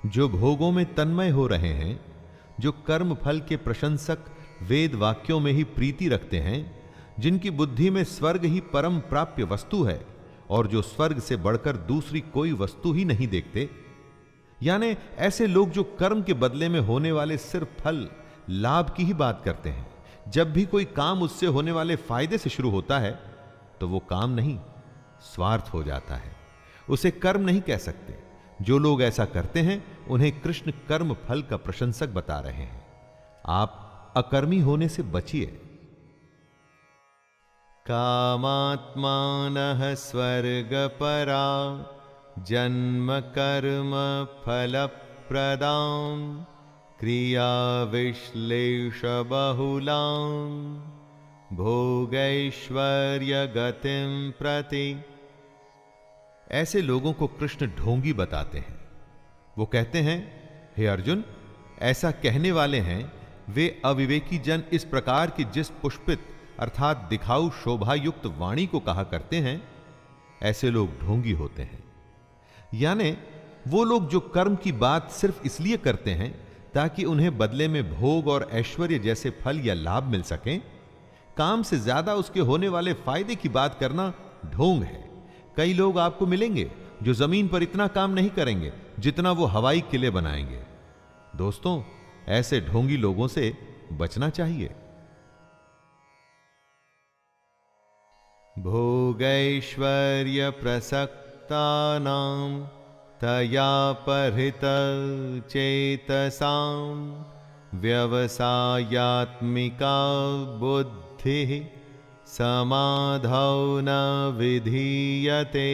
जो भोगों में तन्मय हो रहे हैं, जो कर्म फल के प्रशंसक वेद वाक्यों में ही प्रीति रखते हैं, जिनकी बुद्धि में स्वर्ग ही परम प्राप्य वस्तु है और जो स्वर्ग से बढ़कर दूसरी कोई वस्तु ही नहीं देखते, यानी ऐसे लोग जो कर्म के बदले में होने वाले सिर्फ फल लाभ की ही बात करते हैं। जब भी कोई काम उससे होने वाले फायदे से शुरू होता है तो वो काम नहीं, स्वार्थ हो जाता है, उसे कर्म नहीं कह सकते। जो लोग ऐसा करते हैं उन्हें कृष्ण कर्म फल का प्रशंसक बता रहे हैं। आप अकर्मी होने से बचिए। कामात्मानः स्वर्गपरा जन्म कर्म फल प्रदां क्रिया विश्लेष बहुलां भोगैश्वर्य गतिं प्रति। ऐसे लोगों को कृष्ण ढोंगी बताते हैं। वो कहते हैं, हे अर्जुन, ऐसा कहने वाले हैं वे अविवेकी जन इस प्रकार की जिस पुष्पित अर्थात दिखाऊ शोभायुक्त वाणी को कहा करते हैं, ऐसे लोग ढोंगी होते हैं। यानी वो लोग जो कर्म की बात सिर्फ इसलिए करते हैं ताकि उन्हें बदले में भोग और ऐश्वर्य जैसे फल या लाभ मिल सकें, काम से ज्यादा उसके होने वाले फायदे की बात करना ढोंग है। कई लोग आपको मिलेंगे जो जमीन पर इतना काम नहीं करेंगे जितना वो हवाई किले बनाएंगे। दोस्तों, ऐसे ढोंगी लोगों से बचना चाहिए। भोगैश्वर्य प्रसक्तानां तया परित चेतसां व्यवसायात्मिका बुद्धिः समाधौ न विधीयते।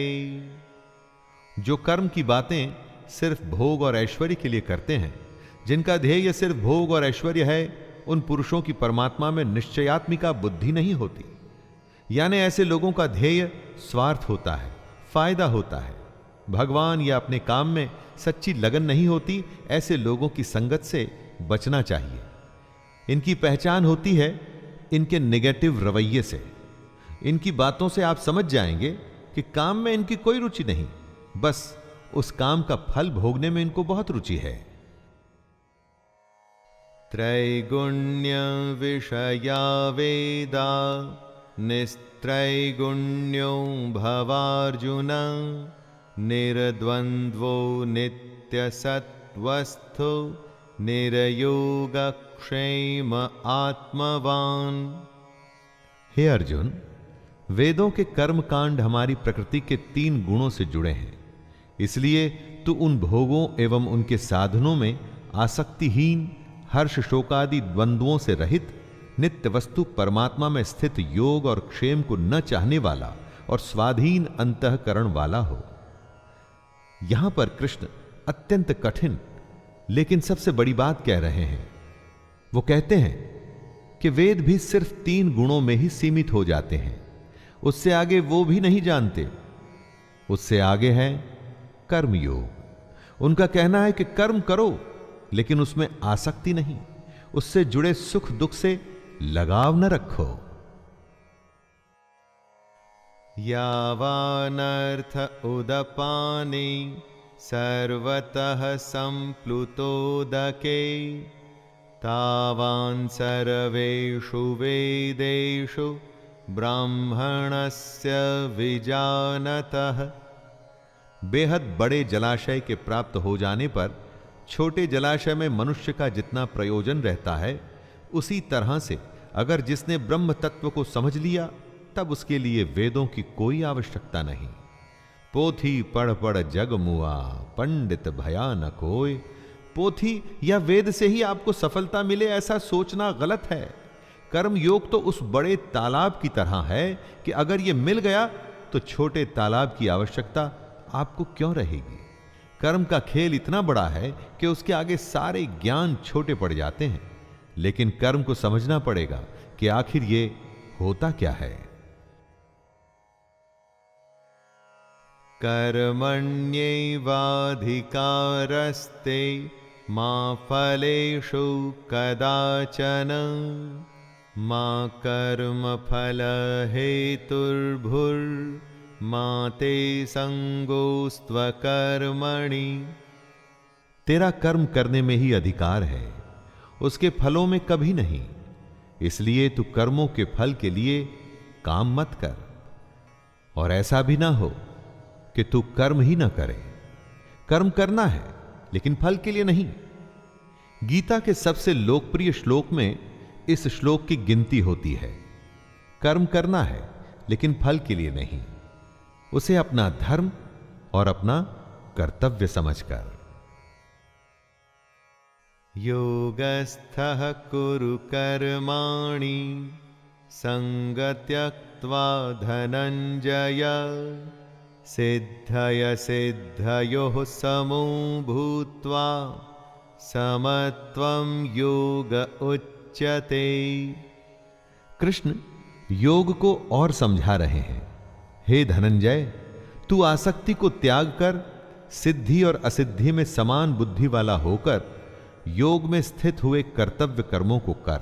जो कर्म की बातें सिर्फ भोग और ऐश्वर्य के लिए करते हैं, जिनका ध्येय सिर्फ भोग और ऐश्वर्य है, उन पुरुषों की परमात्मा में निश्चयात्मिका बुद्धि नहीं होती। यानी ऐसे लोगों का ध्येय स्वार्थ होता है, फायदा होता है। भगवान या अपने काम में सच्ची लगन नहीं होती। ऐसे लोगों की संगत से बचना चाहिए। इनकी पहचान होती है इनके नेगेटिव रवैये से। इनकी बातों से आप समझ जाएंगे कि काम में इनकी कोई रुचि नहीं, बस उस काम का फल भोगने में इनको बहुत रुचि है। त्रैगुण्य विषया वेदा निस्त्रैगुण्यो भवार्जुन निर्द्वन्द्वो नित्यसत्वस्थो निर्योगक्षेम आत्मवान। हे अर्जुन, वेदों के कर्म कांड हमारी प्रकृति के 3 गुणों से जुड़े हैं। इसलिए तू उन भोगों एवं उनके साधनों में आसक्तिहीन, हर्ष शोकादि द्वंद्वों से रहित, नित्य वस्तु परमात्मा में स्थित योग और क्षेम को न चाहने वाला और स्वाधीन अंतःकरण वाला हो। यहां पर कृष्ण अत्यंत कठिन लेकिन सबसे बड़ी बात कह रहे हैं। वो कहते हैं कि वेद भी सिर्फ 3 गुणों में ही सीमित हो जाते हैं, उससे आगे वो भी नहीं जानते। उससे आगे है कर्मयोग। उनका कहना है कि कर्म करो लेकिन उसमें आसक्ति नहीं, उससे जुड़े सुख दुख से लगाव न रखो। यावानर्थ उदपाने सर्वतः संप्लुतोदके तावान् सर्वेषु वेदेषु ब्राह्मणस्य विजानतः। बेहद बड़े जलाशय के प्राप्त हो जाने पर छोटे जलाशय में मनुष्य का जितना प्रयोजन रहता है, उसी तरह से अगर जिसने ब्रह्म तत्व को समझ लिया तब उसके लिए वेदों की कोई आवश्यकता नहीं। पोथी पढ़ पढ़ जग मुआ, पंडित भया न कोय। पोथी या वेद से ही आपको सफलता मिले ऐसा सोचना गलत है। कर्म योग तो उस बड़े तालाब की तरह है कि अगर यह मिल गया तो छोटे तालाब की आवश्यकता आपको क्यों रहेगी। कर्म का खेल इतना बड़ा है कि उसके आगे सारे ज्ञान छोटे पड़ जाते हैं। लेकिन कर्म को समझना पड़ेगा कि आखिर ये होता क्या है। कर्मण्येवाधिकारस्ते मा फलेषु कदाचन मा कर्मफल हेतुर्भुर्मा ते संगोस्त्वकर्मणि। तेरा कर्म करने में ही अधिकार है, उसके फलों में कभी नहीं। इसलिए तू कर्मों के फल के लिए काम मत कर। और ऐसा भी ना हो कि तू कर्म ही ना करे। कर्म करना है लेकिन फल के लिए नहीं। गीता के सबसे लोकप्रिय श्लोक में इस श्लोक की गिनती होती है। कर्म करना है लेकिन फल के लिए नहीं, उसे अपना धर्म और अपना कर्तव्य समझकर। योगस्थः कुरु कर्माणि संगत्यक्त्वा धनंजय सिद्धय सिद्धयोः समो भूत्वा समत्वं योग उच्यते। कृष्ण योग को और समझा रहे हैं। हे धनंजय, तू आसक्ति को त्याग कर सिद्धि और असिद्धि में समान बुद्धि वाला होकर योग में स्थित हुए कर्तव्य कर्मों को कर।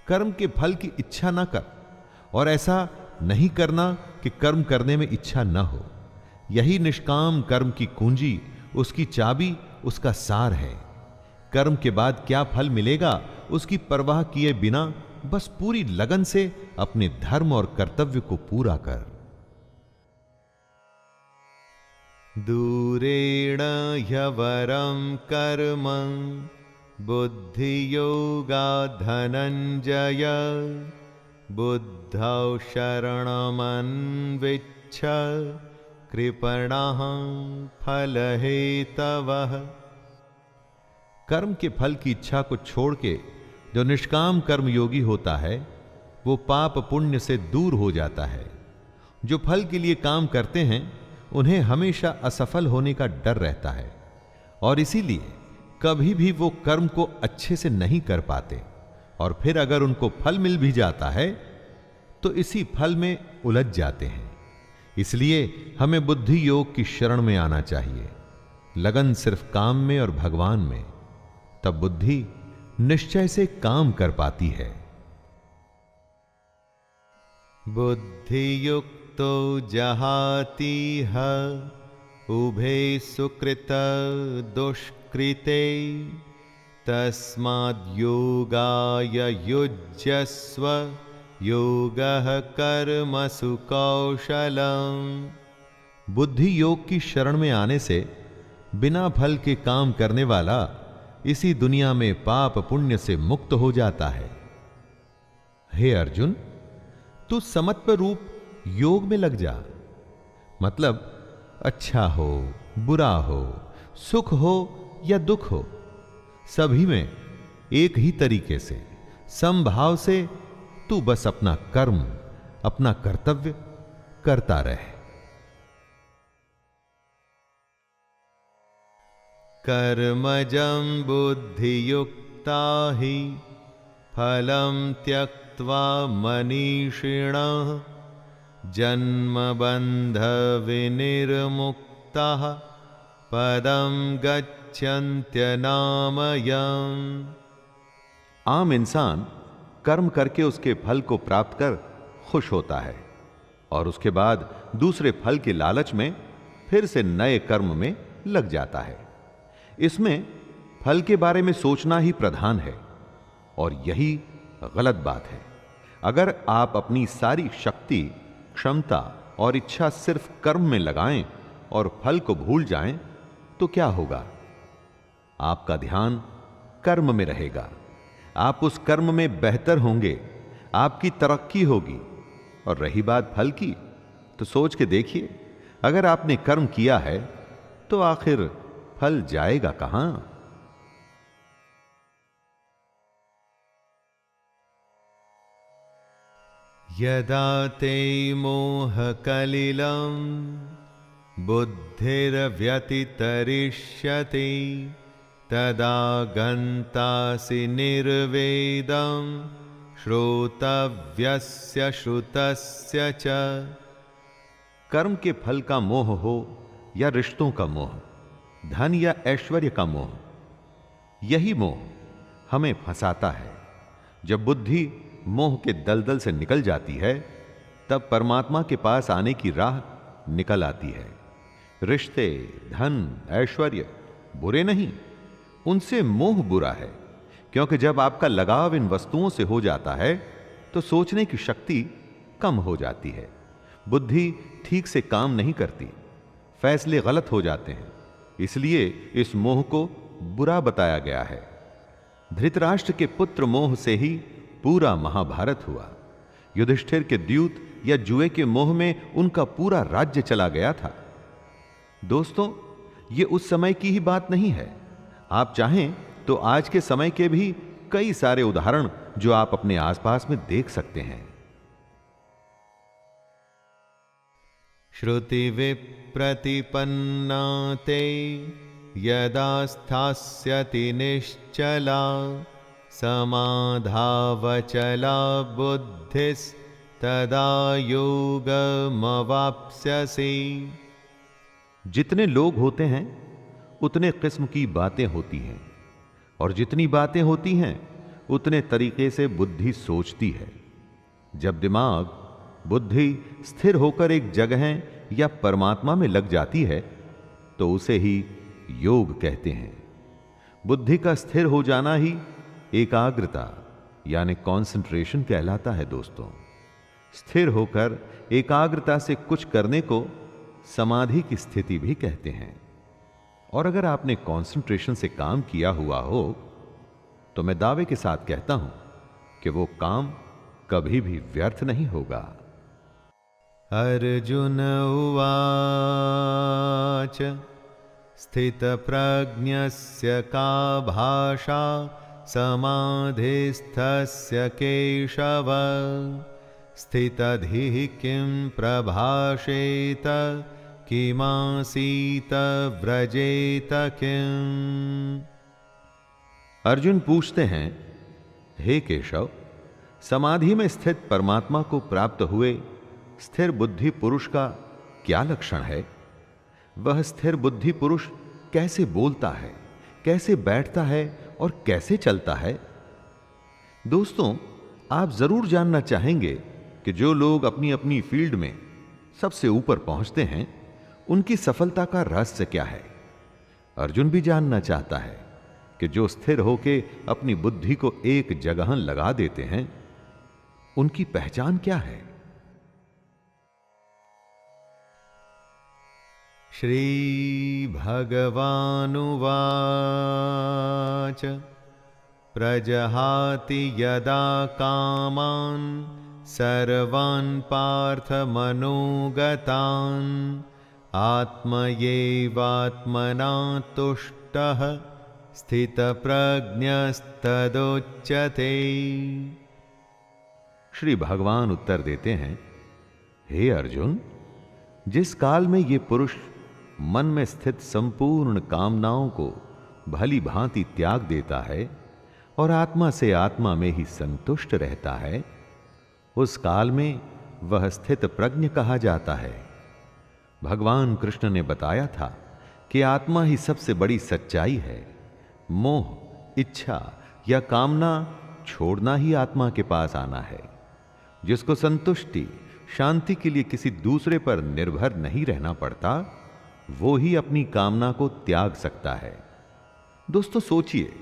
कर्म के फल की इच्छा ना कर, और ऐसा नहीं करना कि कर्म करने में इच्छा न हो। यही निष्काम कर्म की कुंजी, उसकी चाबी, उसका सार है। कर्म के बाद क्या फल मिलेगा उसकी परवाह किए बिना बस पूरी लगन से अपने धर्म और कर्तव्य को पूरा कर। दूरेण ह्यवरं कर्म बुद्धियोगा धनंजय बुद्धौ शरणमन्विच्छ कृपणः फलहेतवः। कर्म के फल की इच्छा को छोड़ के जो निष्काम कर्म योगी होता है वो पाप पुण्य से दूर हो जाता है। जो फल के लिए काम करते हैं उन्हें हमेशा असफल होने का डर रहता है, और इसीलिए कभी भी वो कर्म को अच्छे से नहीं कर पाते, और फिर अगर उनको फल मिल भी जाता है तो इसी फल में उलझ जाते हैं। इसलिए हमें बुद्धि योग की शरण में आना चाहिए, लगन सिर्फ काम में और भगवान में। तब बुद्धि निश्चय से काम कर पाती है। बुद्धियुक्तो जहातीह उभे सुकृत दुष्कृते तस्माद्योगाय युज्यस्व योगः कर्मसु कौशलम्। बुद्धि योग की शरण में आने से बिना फल के काम करने वाला इसी दुनिया में पाप पुण्य से मुक्त हो जाता है। हे अर्जुन, तू समत्व रूप योग में लग जा। मतलब अच्छा हो बुरा हो, सुख हो या दुख हो, सभी में एक ही तरीके से समभाव से तू बस अपना कर्म, अपना कर्तव्य करता रहे। कर्मजं बुद्धियुक्ता हि फलं त्यक्त्वा मनीषिणः जन्मबन्धविनिर्मुक्ताः पदं गच्छन्त्यनामयम्। आम इंसान कर्म करके उसके फल को प्राप्त कर खुश होता है, और उसके बाद दूसरे फल के लालच में फिर से नए कर्म में लग जाता है। इसमें फल के बारे में सोचना ही प्रधान है, और यही गलत बात है। अगर आप अपनी सारी शक्ति, क्षमता और इच्छा सिर्फ कर्म में लगाएं और फल को भूल जाएं तो क्या होगा? आपका ध्यान कर्म में रहेगा, आप उस कर्म में बेहतर होंगे, आपकी तरक्की होगी। और रही बात फल की, तो सोच के देखिए, अगर आपने कर्म किया है तो आखिर फल जाएगा कहां? यदा ते मोहकलिलं बुद्धिर्व्यतितरिष्यति तदा गन्तासि निर्वेदं श्रोतव्यस्य श्रुतस्य च। कर्म के फल का मोह हो या रिश्तों का मोह, धन या ऐश्वर्य का मोह, यही मोह हमें फंसाता है। जब बुद्धि मोह के दलदल से निकल जाती है तब परमात्मा के पास आने की राह निकल आती है। रिश्ते, धन, ऐश्वर्य बुरे नहीं, उनसे मोह बुरा है, क्योंकि जब आपका लगाव इन वस्तुओं से हो जाता है तो सोचने की शक्ति कम हो जाती है। बुद्धि ठीक से काम नहीं करती, फैसले गलत हो जाते हैं। इसलिए इस मोह को बुरा बताया गया है। धृतराष्ट्र के पुत्र मोह से ही पूरा महाभारत हुआ। युधिष्ठिर के द्यूत या जुए के मोह में उनका पूरा राज्य चला गया था। दोस्तों, यह उस समय की ही बात नहीं है। आप चाहें तो आज के समय के भी कई सारे उदाहरण जो आप अपने आसपास में देख सकते हैं। श्रुति विप्रतिपन्ना ते यदा स्थास्यति निश्चला समाधावचला बुद्धिस्तदा योगमवाप्स्यसि। जितने लोग होते हैं उतने किस्म की बातें होती हैं, और जितनी बातें होती हैं उतने तरीके से बुद्धि सोचती है। जब दिमाग, बुद्धि स्थिर होकर एक जगह या परमात्मा में लग जाती है तो उसे ही योग कहते हैं। बुद्धि का स्थिर हो जाना ही एकाग्रता यानी कंसंट्रेशन कहलाता है। दोस्तों, स्थिर होकर एकाग्रता से कुछ करने को समाधि की स्थिति भी कहते हैं। और अगर आपने कंसंट्रेशन से काम किया हुआ हो तो मैं दावे के साथ कहता हूं कि वो काम कभी भी व्यर्थ नहीं होगा। अर्जुन उवाच स्थितप्रज्ञस्य का भाषा समाधिस्थस्य केशव स्थितधिः किं प्रभाषेत किमासीत व्रजेत किम्। अर्जुन पूछते हैं, हे केशव, समाधि में स्थित परमात्मा को प्राप्त हुए स्थिर बुद्धि पुरुष का क्या लक्षण है? वह स्थिर बुद्धि पुरुष कैसे बोलता है, कैसे बैठता है और कैसे चलता है? दोस्तों, आप जरूर जानना चाहेंगे कि जो लोग अपनी अपनी फील्ड में सबसे ऊपर पहुंचते हैं उनकी सफलता का रहस्य क्या है। अर्जुन भी जानना चाहता है कि जो स्थिर होके अपनी बुद्धि को एक जगह लगा देते हैं उनकी पहचान क्या है। श्री भगवानुवाच प्रजहाति यदा कामान् सर्वान् पार्थ मनोगतान् आत्मयैवात्मना तुष्टः स्थितप्रज्ञस्तदोच्यते। श्री भगवान उत्तर देते हैं, हे अर्जुन, जिस काल में ये पुरुष मन में स्थित संपूर्ण कामनाओं को भली भांति त्याग देता है और आत्मा से आत्मा में ही संतुष्ट रहता है, उस काल में वह स्थित प्रज्ञ कहा जाता है। भगवान कृष्ण ने बताया था कि आत्मा ही सबसे बड़ी सच्चाई है। मोह, इच्छा या कामना छोड़ना ही आत्मा के पास आना है। जिसको संतुष्टि, शांति के लिए किसी दूसरे पर निर्भर नहीं रहना पड़ता, वो ही अपनी कामना को त्याग सकता है। दोस्तों, सोचिए,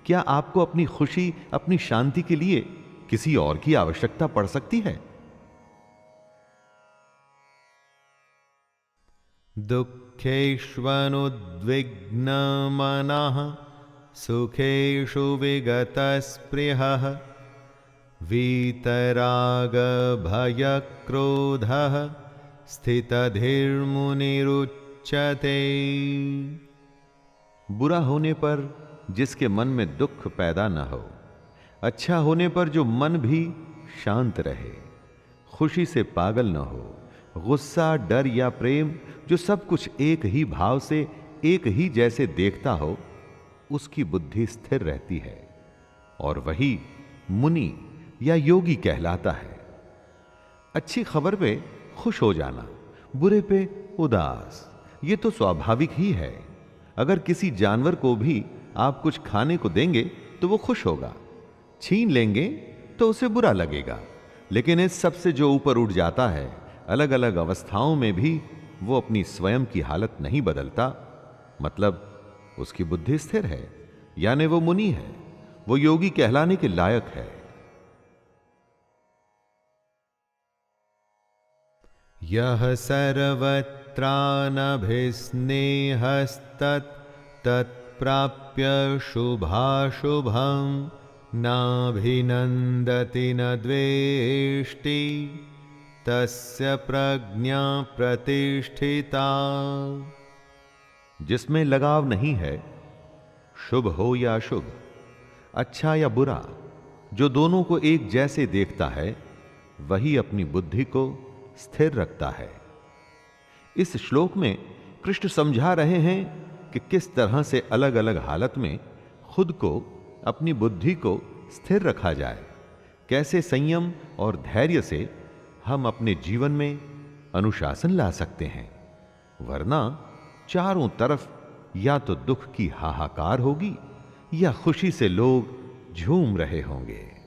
क्या आपको अपनी खुशी, अपनी शांति के लिए किसी और की आवश्यकता पड़ सकती है? दुःखेष्वनुद्विग्नमनः सुखेषु विगतस्पृहः वीतरागभयक्रोधः स्थितधीर्मुनिरुच्यते। बुरा होने पर जिसके मन में दुख पैदा न हो, अच्छा होने पर जो मन भी शांत रहे, खुशी से पागल न हो, गुस्सा, डर या प्रेम जो सब कुछ एक ही भाव से एक ही जैसे देखता हो, उसकी बुद्धि स्थिर रहती है और वही मुनि या योगी कहलाता है। अच्छी खबर पे खुश हो जाना, बुरे पे उदास, ये तो स्वाभाविक ही है। अगर किसी जानवर को भी आप कुछ खाने को देंगे तो वो खुश होगा, छीन लेंगे तो उसे बुरा लगेगा। लेकिन इस सब से जो ऊपर उठ जाता है, अलग अलग अवस्थाओं में भी वो अपनी स्वयं की हालत नहीं बदलता, मतलब उसकी बुद्धि स्थिर है, यानी वो मुनि है, वो योगी कहलाने के लायक है। यः सर्वत्रानभिस्नेहस्तत् तत्प्राप्य शुभाशुभं नाभिनन्दति न द्वेष्टि तस्य प्रज्ञा प्रतिष्ठिता। जिसमें लगाव नहीं है, शुभ हो या अशुभ, अच्छा या बुरा, जो दोनों को एक जैसे देखता है, वही अपनी बुद्धि को स्थिर रखता है। इस श्लोक में कृष्ण समझा रहे हैं कि किस तरह से अलग अलग हालत में खुद को, अपनी बुद्धि को स्थिर रखा जाए, कैसे संयम और धैर्य से हम अपने जीवन में अनुशासन ला सकते हैं, वरना चारों तरफ या तो दुख की हाहाकार होगी या खुशी से लोग झूम रहे होंगे।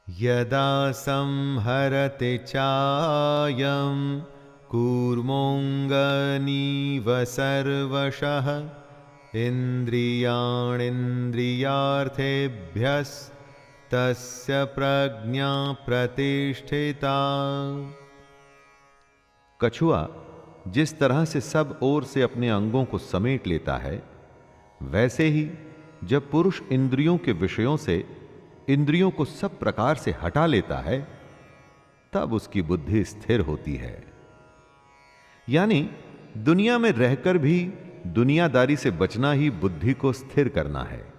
यदा संहरते चायं कूर्मोऽङ्गनीव सर्वशः इन्द्रियाणीन्द्रियार्थेभ्यस्तस्य प्रज्ञा प्रतिष्ठिता। कछुआ जिस तरह से सब ओर से अपने अंगों को समेट लेता है, वैसे ही जब पुरुष इंद्रियों के विषयों से इंद्रियों को सब प्रकार से हटा लेता है, तब उसकी बुद्धि स्थिर होती है। यानी दुनिया में रहकर भी दुनियादारी से बचना ही बुद्धि को स्थिर करना है।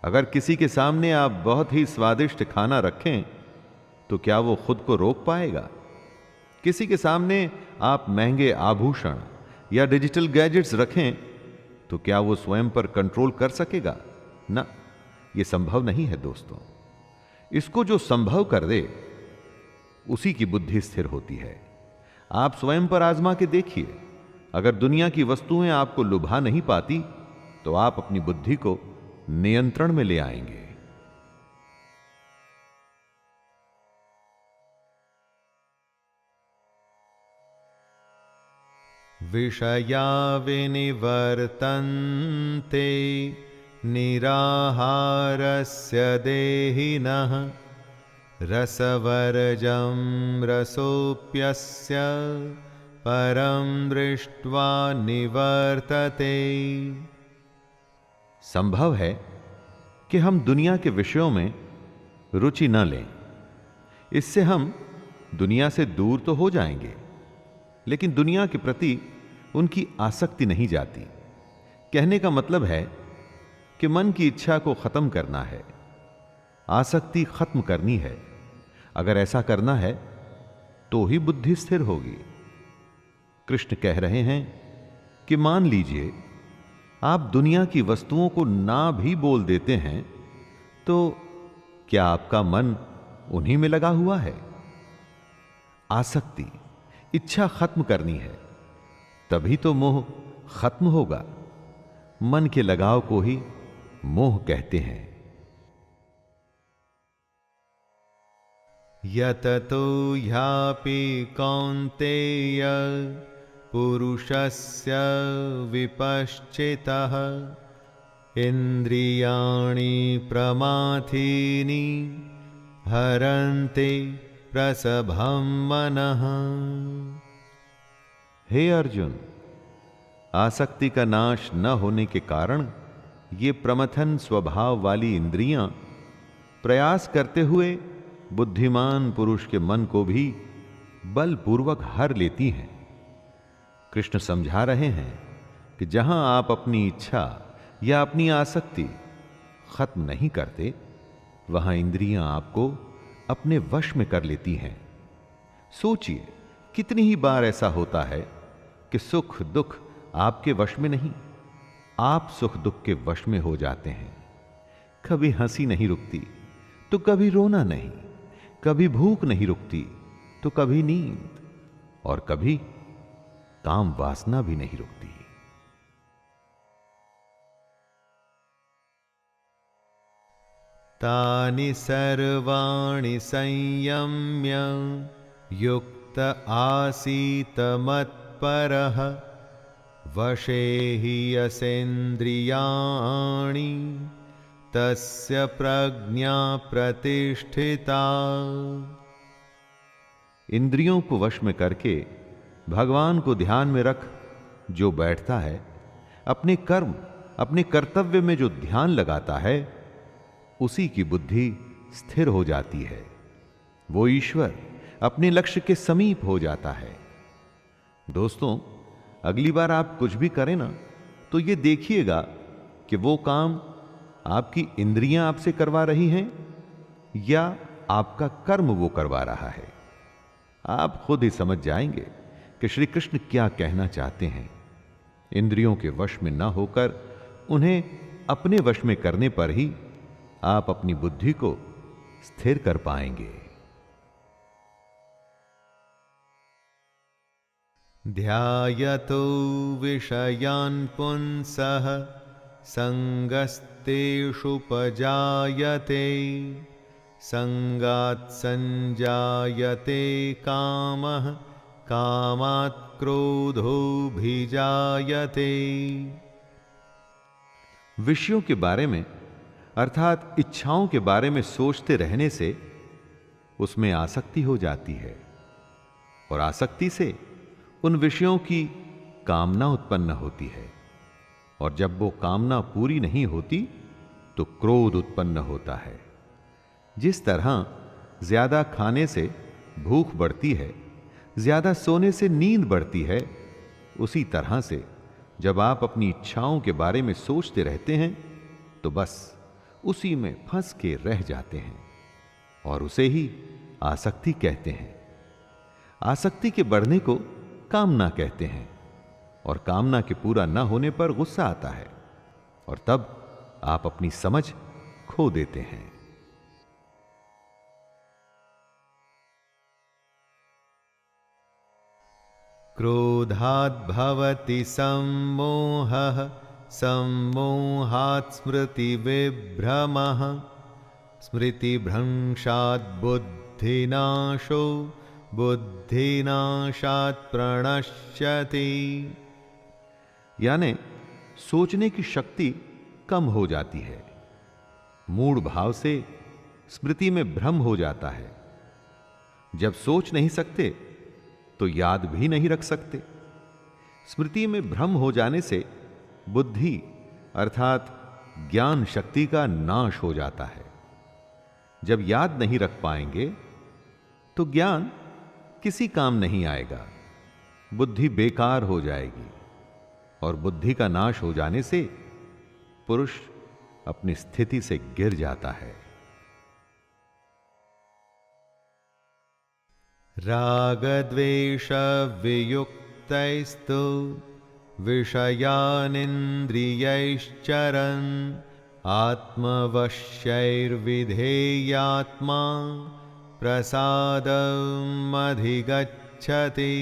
अगर किसी के सामने आप बहुत ही स्वादिष्ट खाना रखें, तो क्या वो खुद को रोक पाएगा? किसी के सामने आप महंगे आभूषण या डिजिटल गैजेट्स रखें, तो क्या वो स्वयं पर कंट्रोल कर सकेगा? ना, ये संभव नहीं है दोस्तों। इसको जो संभव कर दे, उसी की बुद्धि स्थिर होती है। आप स्वयं पर आजमा के देखिए, अगर दुनिया की वस्तुएं आपको लुभा नहीं पाती, तो आप अपनी बुद्धि को नियंत्रण में ले आएंगे। विषया विनिवर्तन्ते निराहारस्य देहिनः रसवर्जं रसोऽप्यस्य परं दृष्ट्वा निवर्तते। संभव है कि हम दुनिया के विषयों में रुचि न लें। इससे हम दुनिया से दूर तो हो जाएंगे, लेकिन दुनिया के प्रति उनकी आसक्ति नहीं जाती। कहने का मतलब है कि मन की इच्छा को खत्म करना है, आसक्ति खत्म करनी है। अगर ऐसा करना है तो ही बुद्धि स्थिर होगी। कृष्ण कह रहे हैं कि मान लीजिए आप दुनिया की वस्तुओं को ना भी बोल देते हैं, तो क्या आपका मन उन्हीं में लगा हुआ है? आसक्ति, इच्छा खत्म करनी है, तभी तो मोह खत्म होगा। मन के लगाव को ही मोह कहते हैं। यततो ह्यापि कौन्तेय पुरुषस्य विपश्चितः इन्द्रियाणि प्रमाथीनि हरन्ते प्रसभं मनः। हे अर्जुन, आसक्ति का नाश न होने के कारण ये प्रमथन स्वभाव वाली इंद्रियां प्रयास करते हुए बुद्धिमान पुरुष के मन को भी बलपूर्वक हर लेती हैं। कृष्ण समझा रहे हैं कि जहां आप अपनी इच्छा या अपनी आसक्ति खत्म नहीं करते, वहां इंद्रियां आपको अपने वश में कर लेती हैं। सोचिए, कितनी ही बार ऐसा होता है कि सुख दुख आपके वश में नहीं, आप सुख दुख के वश में हो जाते हैं। कभी हंसी नहीं रुकती तो कभी रोना नहीं, कभी भूख नहीं रुकती तो कभी नींद, और कभी काम वासना भी नहीं रुकती। तानि सर्वाणि संयम्य युक्त आसीत मत्परः वशे हि यसेन्द्रियाणि तस्य प्रज्ञा प्रतिष्ठिता। इंद्रियों को वश में करके भगवान को ध्यान में रख जो बैठता है, अपने कर्म अपने कर्तव्य में जो ध्यान लगाता है, उसी की बुद्धि स्थिर हो जाती है। वो ईश्वर अपने लक्ष्य के समीप हो जाता है। दोस्तों, अगली बार आप कुछ भी करें ना, तो ये देखिएगा कि वो काम आपकी इंद्रियां आपसे करवा रही हैं या आपका कर्म वो करवा रहा है। आप खुद ही समझ जाएंगे कि श्री कृष्ण क्या कहना चाहते हैं। इंद्रियों के वश में न होकर उन्हें अपने वश में करने पर ही आप अपनी बुद्धि को स्थिर कर पाएंगे। ध्यायतो विषयान् पुंसः संगस्तेषुपजायते, संगात् संजायते कामः, कामात् क्रोधोऽभिजायते। विषयों के बारे में अर्थात इच्छाओं के बारे में सोचते रहने से उसमें आसक्ति हो जाती है और आसक्ति से उन विषयों की कामना उत्पन्न होती है, और जब वो कामना पूरी नहीं होती तो क्रोध उत्पन्न होता है। जिस तरह ज्यादा खाने से भूख बढ़ती है, ज्यादा सोने से नींद बढ़ती है, उसी तरह से जब आप अपनी इच्छाओं के बारे में सोचते रहते हैं तो बस उसी में फंस के रह जाते हैं, और उसे ही आसक्ति कहते हैं। आसक्ति के बढ़ने को कामना कहते हैं, और कामना के पूरा न होने पर गुस्सा आता है, और तब आप अपनी समझ खो देते हैं। क्रोधात् भवति सम्मोहः, सम्मोहात् स्मृतिविभ्रमः, स्मृतिभ्रंशात् बुद्धिनाशो, बुद्धिनाशात् प्रणश्यति। यानी सोचने की शक्ति कम हो जाती है, मूढ़ भाव से स्मृति में भ्रम हो जाता है। जब सोच नहीं सकते तो याद भी नहीं रख सकते। स्मृति में भ्रम हो जाने से बुद्धि अर्थात ज्ञान शक्ति का नाश हो जाता है। जब याद नहीं रख पाएंगे तो ज्ञान किसी काम नहीं आएगा, बुद्धि बेकार हो जाएगी, और बुद्धि का नाश हो जाने से पुरुष अपनी स्थिति से गिर जाता है। रागद्वेष वियुक्तैस्तु विषयानिन्द्रियैश्चरन्, आत्मवश्यैर्विधेयात्मा प्रसादम् अधिगच्छति।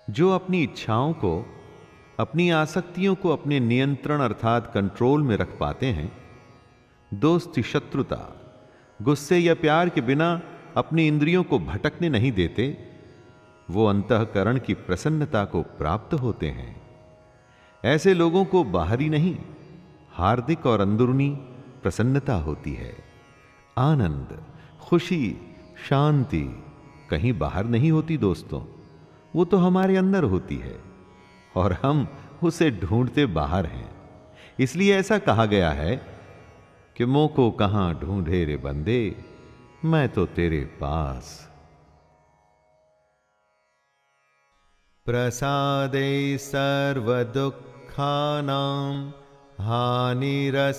जो अपनी इच्छाओं को, अपनी आसक्तियों को अपने नियंत्रण अर्थात कंट्रोल में रख पाते हैं, दोस्ती शत्रुता, गुस्से या प्यार के बिना अपनी इंद्रियों को भटकने नहीं देते, वो अंतःकरण की प्रसन्नता को प्राप्त होते हैं। ऐसे लोगों को बाहरी नहीं, हार्दिक और अंदरूनी प्रसन्नता होती है। आनंद, खुशी, शांति कहीं बाहर नहीं होती दोस्तों, वो तो हमारे अंदर होती है, और हम उसे ढूंढते बाहर हैं। इसलिए ऐसा कहा गया है कि मोह को कहां ढूंढे रे बंदे, मैं तो तेरे पास। प्रसादे सर्वदुःखानां हानिरस्योपजायते,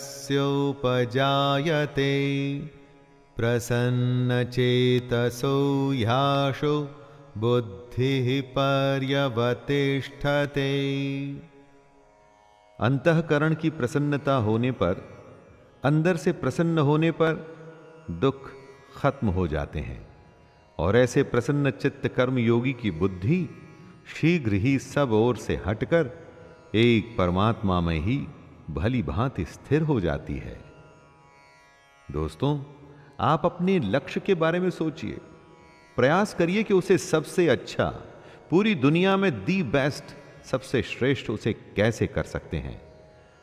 प्रसन्नचेतसो ह्याशो बुद्धिः पर्यवतिष्ठते। अंतःकरण की प्रसन्नता होने पर, अंदर से प्रसन्न होने पर दुख खत्म हो जाते हैं, और ऐसे प्रसन्न चित्त कर्म योगी की बुद्धि शीघ्र ही सब ओर से हटकर एक परमात्मा में ही भली भांति स्थिर हो जाती है। दोस्तों, आप अपने लक्ष्य के बारे में सोचिए, प्रयास करिए कि उसे सबसे अच्छा, पूरी दुनिया में दी बेस्ट, सबसे श्रेष्ठ उसे कैसे कर सकते हैं,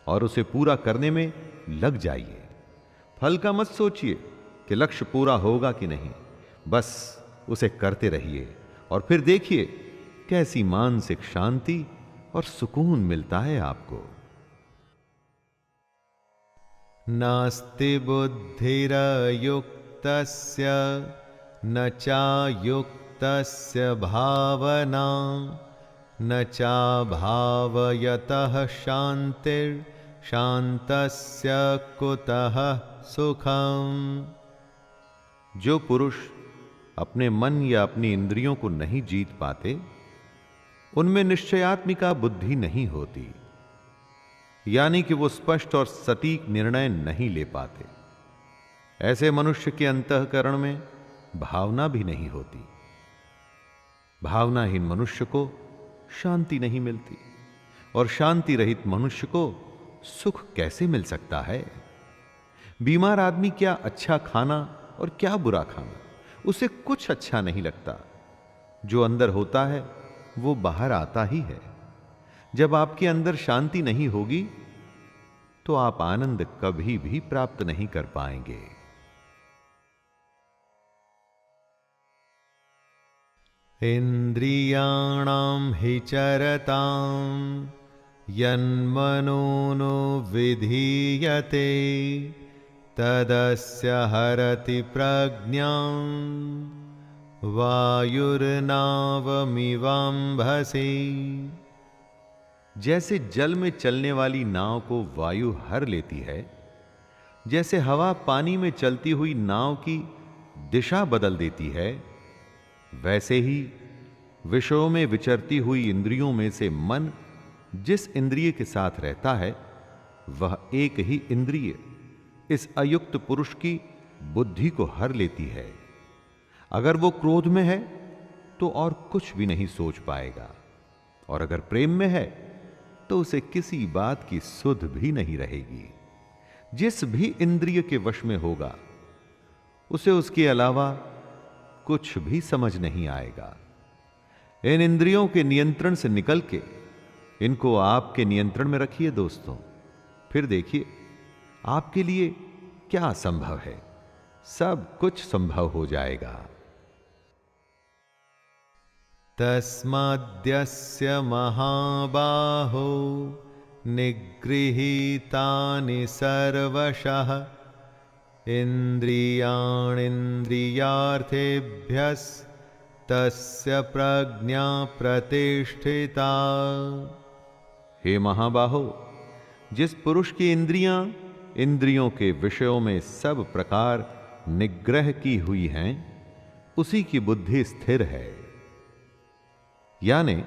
और उसे पूरा करने में लग जाइए। फल का मत सोचिए कि लक्ष्य पूरा होगा कि नहीं, बस उसे करते रहिए और फिर देखिए कैसी मानसिक शांति और सुकून मिलता है आपको। नास्ति बुद्धिरयुक्तस्य न चायुक्तस्य भावना न चाभावयतः शांतिर्शान्तस्य कुतः सुखम। जो पुरुष अपने मन या अपनी इंद्रियों को नहीं जीत पाते, उनमें निश्चयात्मिका बुद्धि नहीं होती, यानी कि वो स्पष्ट और सटीक निर्णय नहीं ले पाते। ऐसे मनुष्य के अंतःकरण में भावना भी नहीं होती। भावनाहीन मनुष्य को शांति नहीं मिलती, और शांति रहित मनुष्य को सुख कैसे मिल सकता है? बीमार आदमी क्या अच्छा खाना और क्या बुरा खाना, उसे कुछ अच्छा नहीं लगता। जो अंदर होता है वो बाहर आता ही है। जब आपके अंदर शांति नहीं होगी तो आप आनंद कभी भी प्राप्त नहीं कर पाएंगे। इंद्रियाणां हि चरतां यन्मनोनो विधीयते तदस्य हरति प्रज्ञां वायुर्नावमिवाम्भसि। जैसे जल में चलने वाली नाव को वायु हर लेती है, जैसे हवा पानी में चलती हुई नाव की दिशा बदल देती है, वैसे ही विषयों में विचरती हुई इंद्रियों में से मन जिस इंद्रिय के साथ रहता है, वह एक ही इंद्रिय इस अयुक्त पुरुष की बुद्धि को हर लेती है। अगर वो क्रोध में है तो और कुछ भी नहीं सोच पाएगा, और अगर प्रेम में है तो उसे किसी बात की सुध भी नहीं रहेगी। जिस भी इंद्रिय के वश में होगा उसे उसके अलावा कुछ भी समझ नहीं आएगा। इन इंद्रियों के नियंत्रण से निकल के इनको आपके नियंत्रण में रखिए दोस्तों, फिर देखिए आपके लिए क्या संभव है। सब कुछ संभव हो जाएगा। तस्माद्यस्य महाबाहो निगृहीतानि सर्वशः इन्द्रियाणीन्द्रियार्थेभ्यस्तस्य प्रज्ञा प्रतिष्ठिता। हे महाबाहो, जिस पुरुष की इंद्रियां इंद्रियों के विषयों में सब प्रकार निग्रह की हुई हैं, उसी की बुद्धि स्थिर है। यानी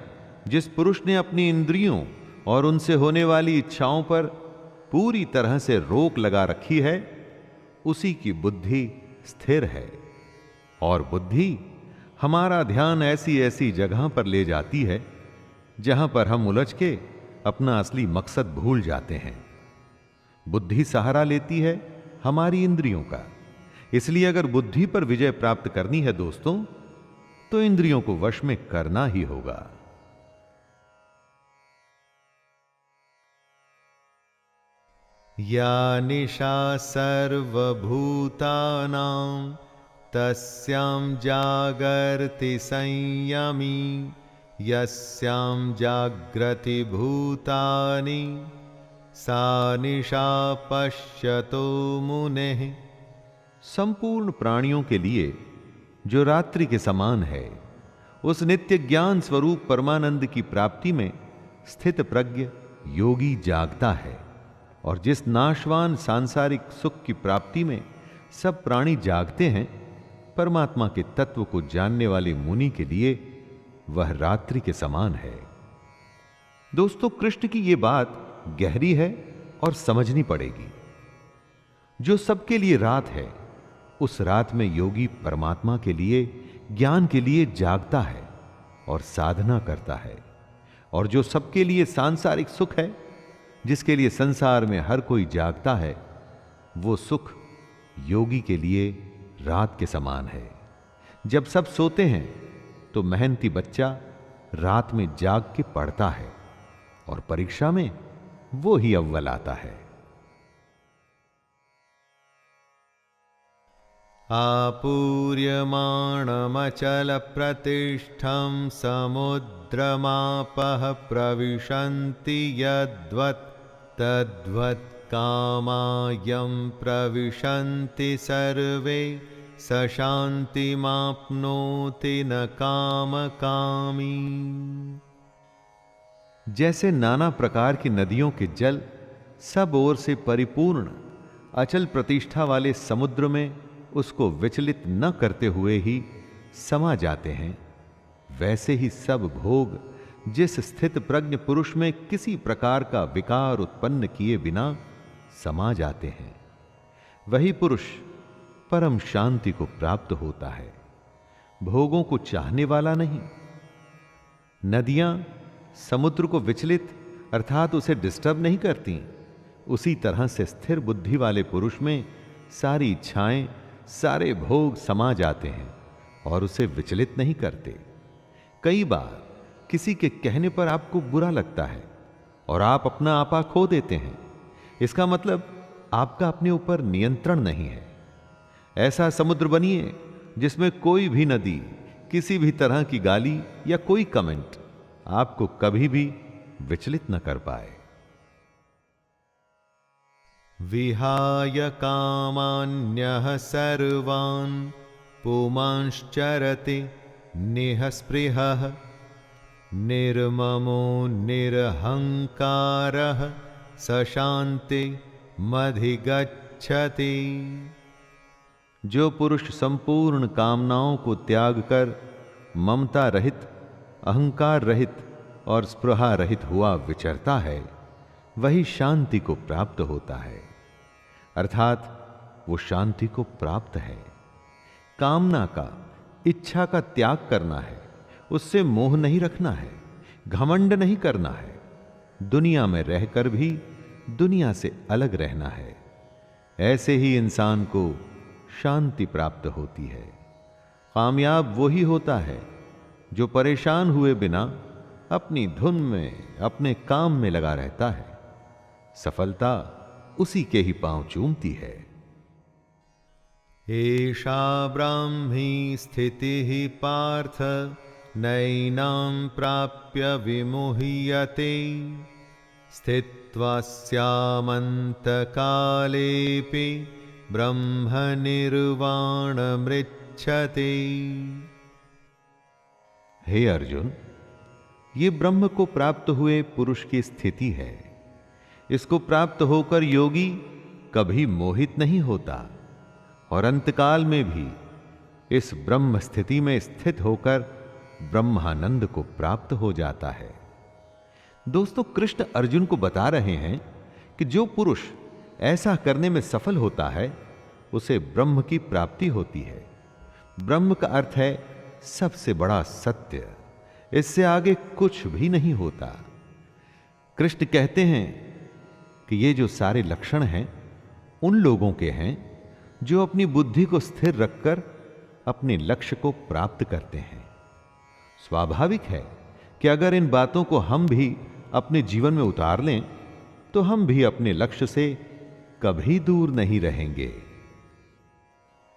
जिस पुरुष ने अपनी इंद्रियों और उनसे होने वाली इच्छाओं पर पूरी तरह से रोक लगा रखी है, उसी की बुद्धि स्थिर है। और बुद्धि हमारा ध्यान ऐसी ऐसी जगह पर ले जाती है जहां पर हम उलझ के अपना असली मकसद भूल जाते हैं। बुद्धि सहारा लेती है हमारी इंद्रियों का। इसलिए अगर बुद्धि पर विजय प्राप्त करनी है दोस्तों, तो इंद्रियों को वश में करना ही होगा। या निशा सर्वभूतानां तस्यां जागर्ति संयमी यस्यां जाग्रति भूतानि सा निशा पश्यतो मुनेः। संपूर्ण प्राणियों के लिए जो रात्रि के समान है, उस नित्य ज्ञान स्वरूप परमानंद की प्राप्ति में स्थित प्रज्ञ योगी जागता है। और जिस नाशवान सांसारिक सुख की प्राप्ति में सब प्राणी जागते हैं, परमात्मा के तत्व को जानने वाले मुनि के लिए वह रात्रि के समान है। दोस्तों, कृष्ण की यह बात गहरी है और समझनी पड़ेगी। जो सबके लिए रात है, उस रात में योगी परमात्मा के लिए, ज्ञान के लिए जागता है और साधना करता है। और जो सबके लिए सांसारिक सुख है, जिसके लिए संसार में हर कोई जागता है, वो सुख योगी के लिए रात के समान है। जब सब सोते हैं तो मेहनती बच्चा रात में जाग के पढ़ता है और परीक्षा में वो ही अव्वल आता है। आपूर्यमाणमचलप्रतिष्ठं समुद्रमापः प्रविशन्ति यद्वत् तद्वत् कामायं प्रविशन्ति सर्वे स शान्तिमाप्नोति न कामकामी। जैसे नाना प्रकार की नदियों के जल सब ओर से परिपूर्ण अचल प्रतिष्ठा वाले समुद्र में उसको विचलित न करते हुए ही समा जाते हैं, वैसे ही सब भोग जिस स्थित प्रज्ञ पुरुष में किसी प्रकार का विकार उत्पन्न किए बिना समा जाते हैं, वही पुरुष परम शांति को प्राप्त होता है, भोगों को चाहने वाला नहीं। नदियां समुद्र को विचलित अर्थात उसे डिस्टर्ब नहीं करती, उसी तरह से स्थिर बुद्धि वाले पुरुष में सारी इच्छाएं, सारे भोग समा जाते हैं और उसे विचलित नहीं करते। कई बार किसी के कहने पर आपको बुरा लगता है और आप अपना आपा खो देते हैं, इसका मतलब आपका अपने ऊपर नियंत्रण नहीं है। ऐसा समुद्र बनिए जिसमें कोई भी नदी किसी भी तरह की गाली या कोई कमेंट आपको कभी भी विचलित न कर पाए। विहाय कामान्यः सर्वान् पुमांश्चरति निःस्पृहः निर्ममो निरहंकारः स शान्तिमधिगच्छति। जो पुरुष संपूर्ण कामनाओं को त्याग कर ममता रहित, अहंकार रहित और स्पृहा रहित हुआ विचरता है, वही शांति को प्राप्त होता है, अर्थात वो शांति को प्राप्त है। कामना का, इच्छा का त्याग करना है, उससे मोह नहीं रखना है, घमंड नहीं करना है, दुनिया में रहकर भी दुनिया से अलग रहना है। ऐसे ही इंसान को शांति प्राप्त होती है। कामयाब वही होता है जो परेशान हुए बिना अपनी धुन में, अपने काम में लगा रहता है। सफलता उसी के ही पांव चूमती है। एषा ब्राह्मी स्थितिः पार्थ नैनां प्राप्य विमुह्यते स्थित्वा स्यामन्तकालेऽपि ब्रह्मनिर्वाणमृच्छते। हे अर्जुन, ये ब्रह्म को प्राप्त हुए पुरुष की स्थिति है। इसको प्राप्त होकर योगी कभी मोहित नहीं होता और अंतकाल में भी इस ब्रह्म स्थिति में स्थित होकर ब्रह्मानंद को प्राप्त हो जाता है। दोस्तों, कृष्ण अर्जुन को बता रहे हैं कि जो पुरुष ऐसा करने में सफल होता है उसे ब्रह्म की प्राप्ति होती है। ब्रह्म का अर्थ है सबसे बड़ा सत्य, इससे आगे कुछ भी नहीं होता। कृष्ण कहते हैं कि ये जो सारे लक्षण हैं उन लोगों के हैं जो अपनी बुद्धि को स्थिर रखकर अपने लक्ष्य को प्राप्त करते हैं। स्वाभाविक है कि अगर इन बातों को हम भी अपने जीवन में उतार लें तो हम भी अपने लक्ष्य से कभी दूर नहीं रहेंगे।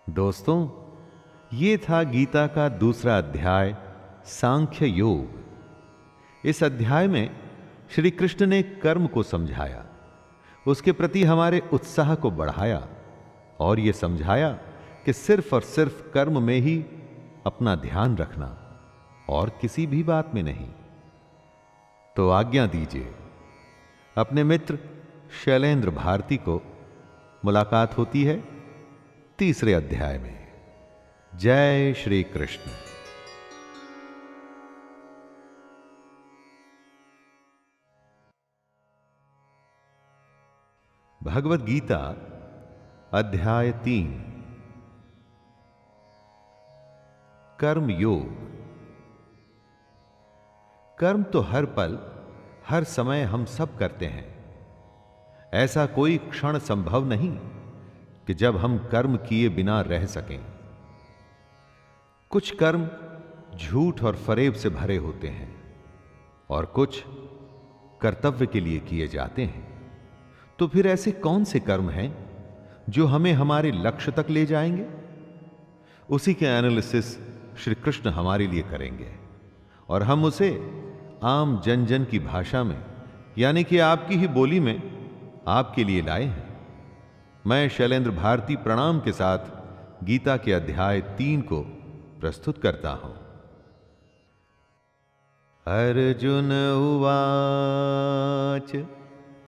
दोस्तों, ये था गीता का दूसरा अध्याय, सांख्य योग। इस अध्याय में श्री कृष्ण ने कर्म को समझाया, उसके प्रति हमारे उत्साह को बढ़ाया और यह समझाया कि सिर्फ और सिर्फ कर्म में ही अपना ध्यान रखना और किसी भी बात में नहीं। तो आज्ञा दीजिए, अपने मित्र शैलेंद्र भारती को मुलाकात होती है तीसरे अध्याय में। जय श्री कृष्ण। भगवत गीता अध्याय 3, कर्म योग। कर्म तो हर पल हर समय हम सब करते हैं। ऐसा कोई क्षण संभव नहीं कि जब हम कर्म किए बिना रह सकें। कुछ कर्म झूठ और फरेब से भरे होते हैं और कुछ कर्तव्य के लिए किए जाते हैं। तो फिर ऐसे कौन से कर्म हैं जो हमें हमारे लक्ष्य तक ले जाएंगे? उसी के एनालिसिस श्री कृष्ण हमारे लिए करेंगे और हम उसे आम जन जन की भाषा में, यानी कि आपकी ही बोली में आपके लिए लाए हैं। मैं शैलेंद्र भारती प्रणाम के साथ गीता के अध्याय 3 को प्रस्तुत करता हूं। अर्जुन उवाच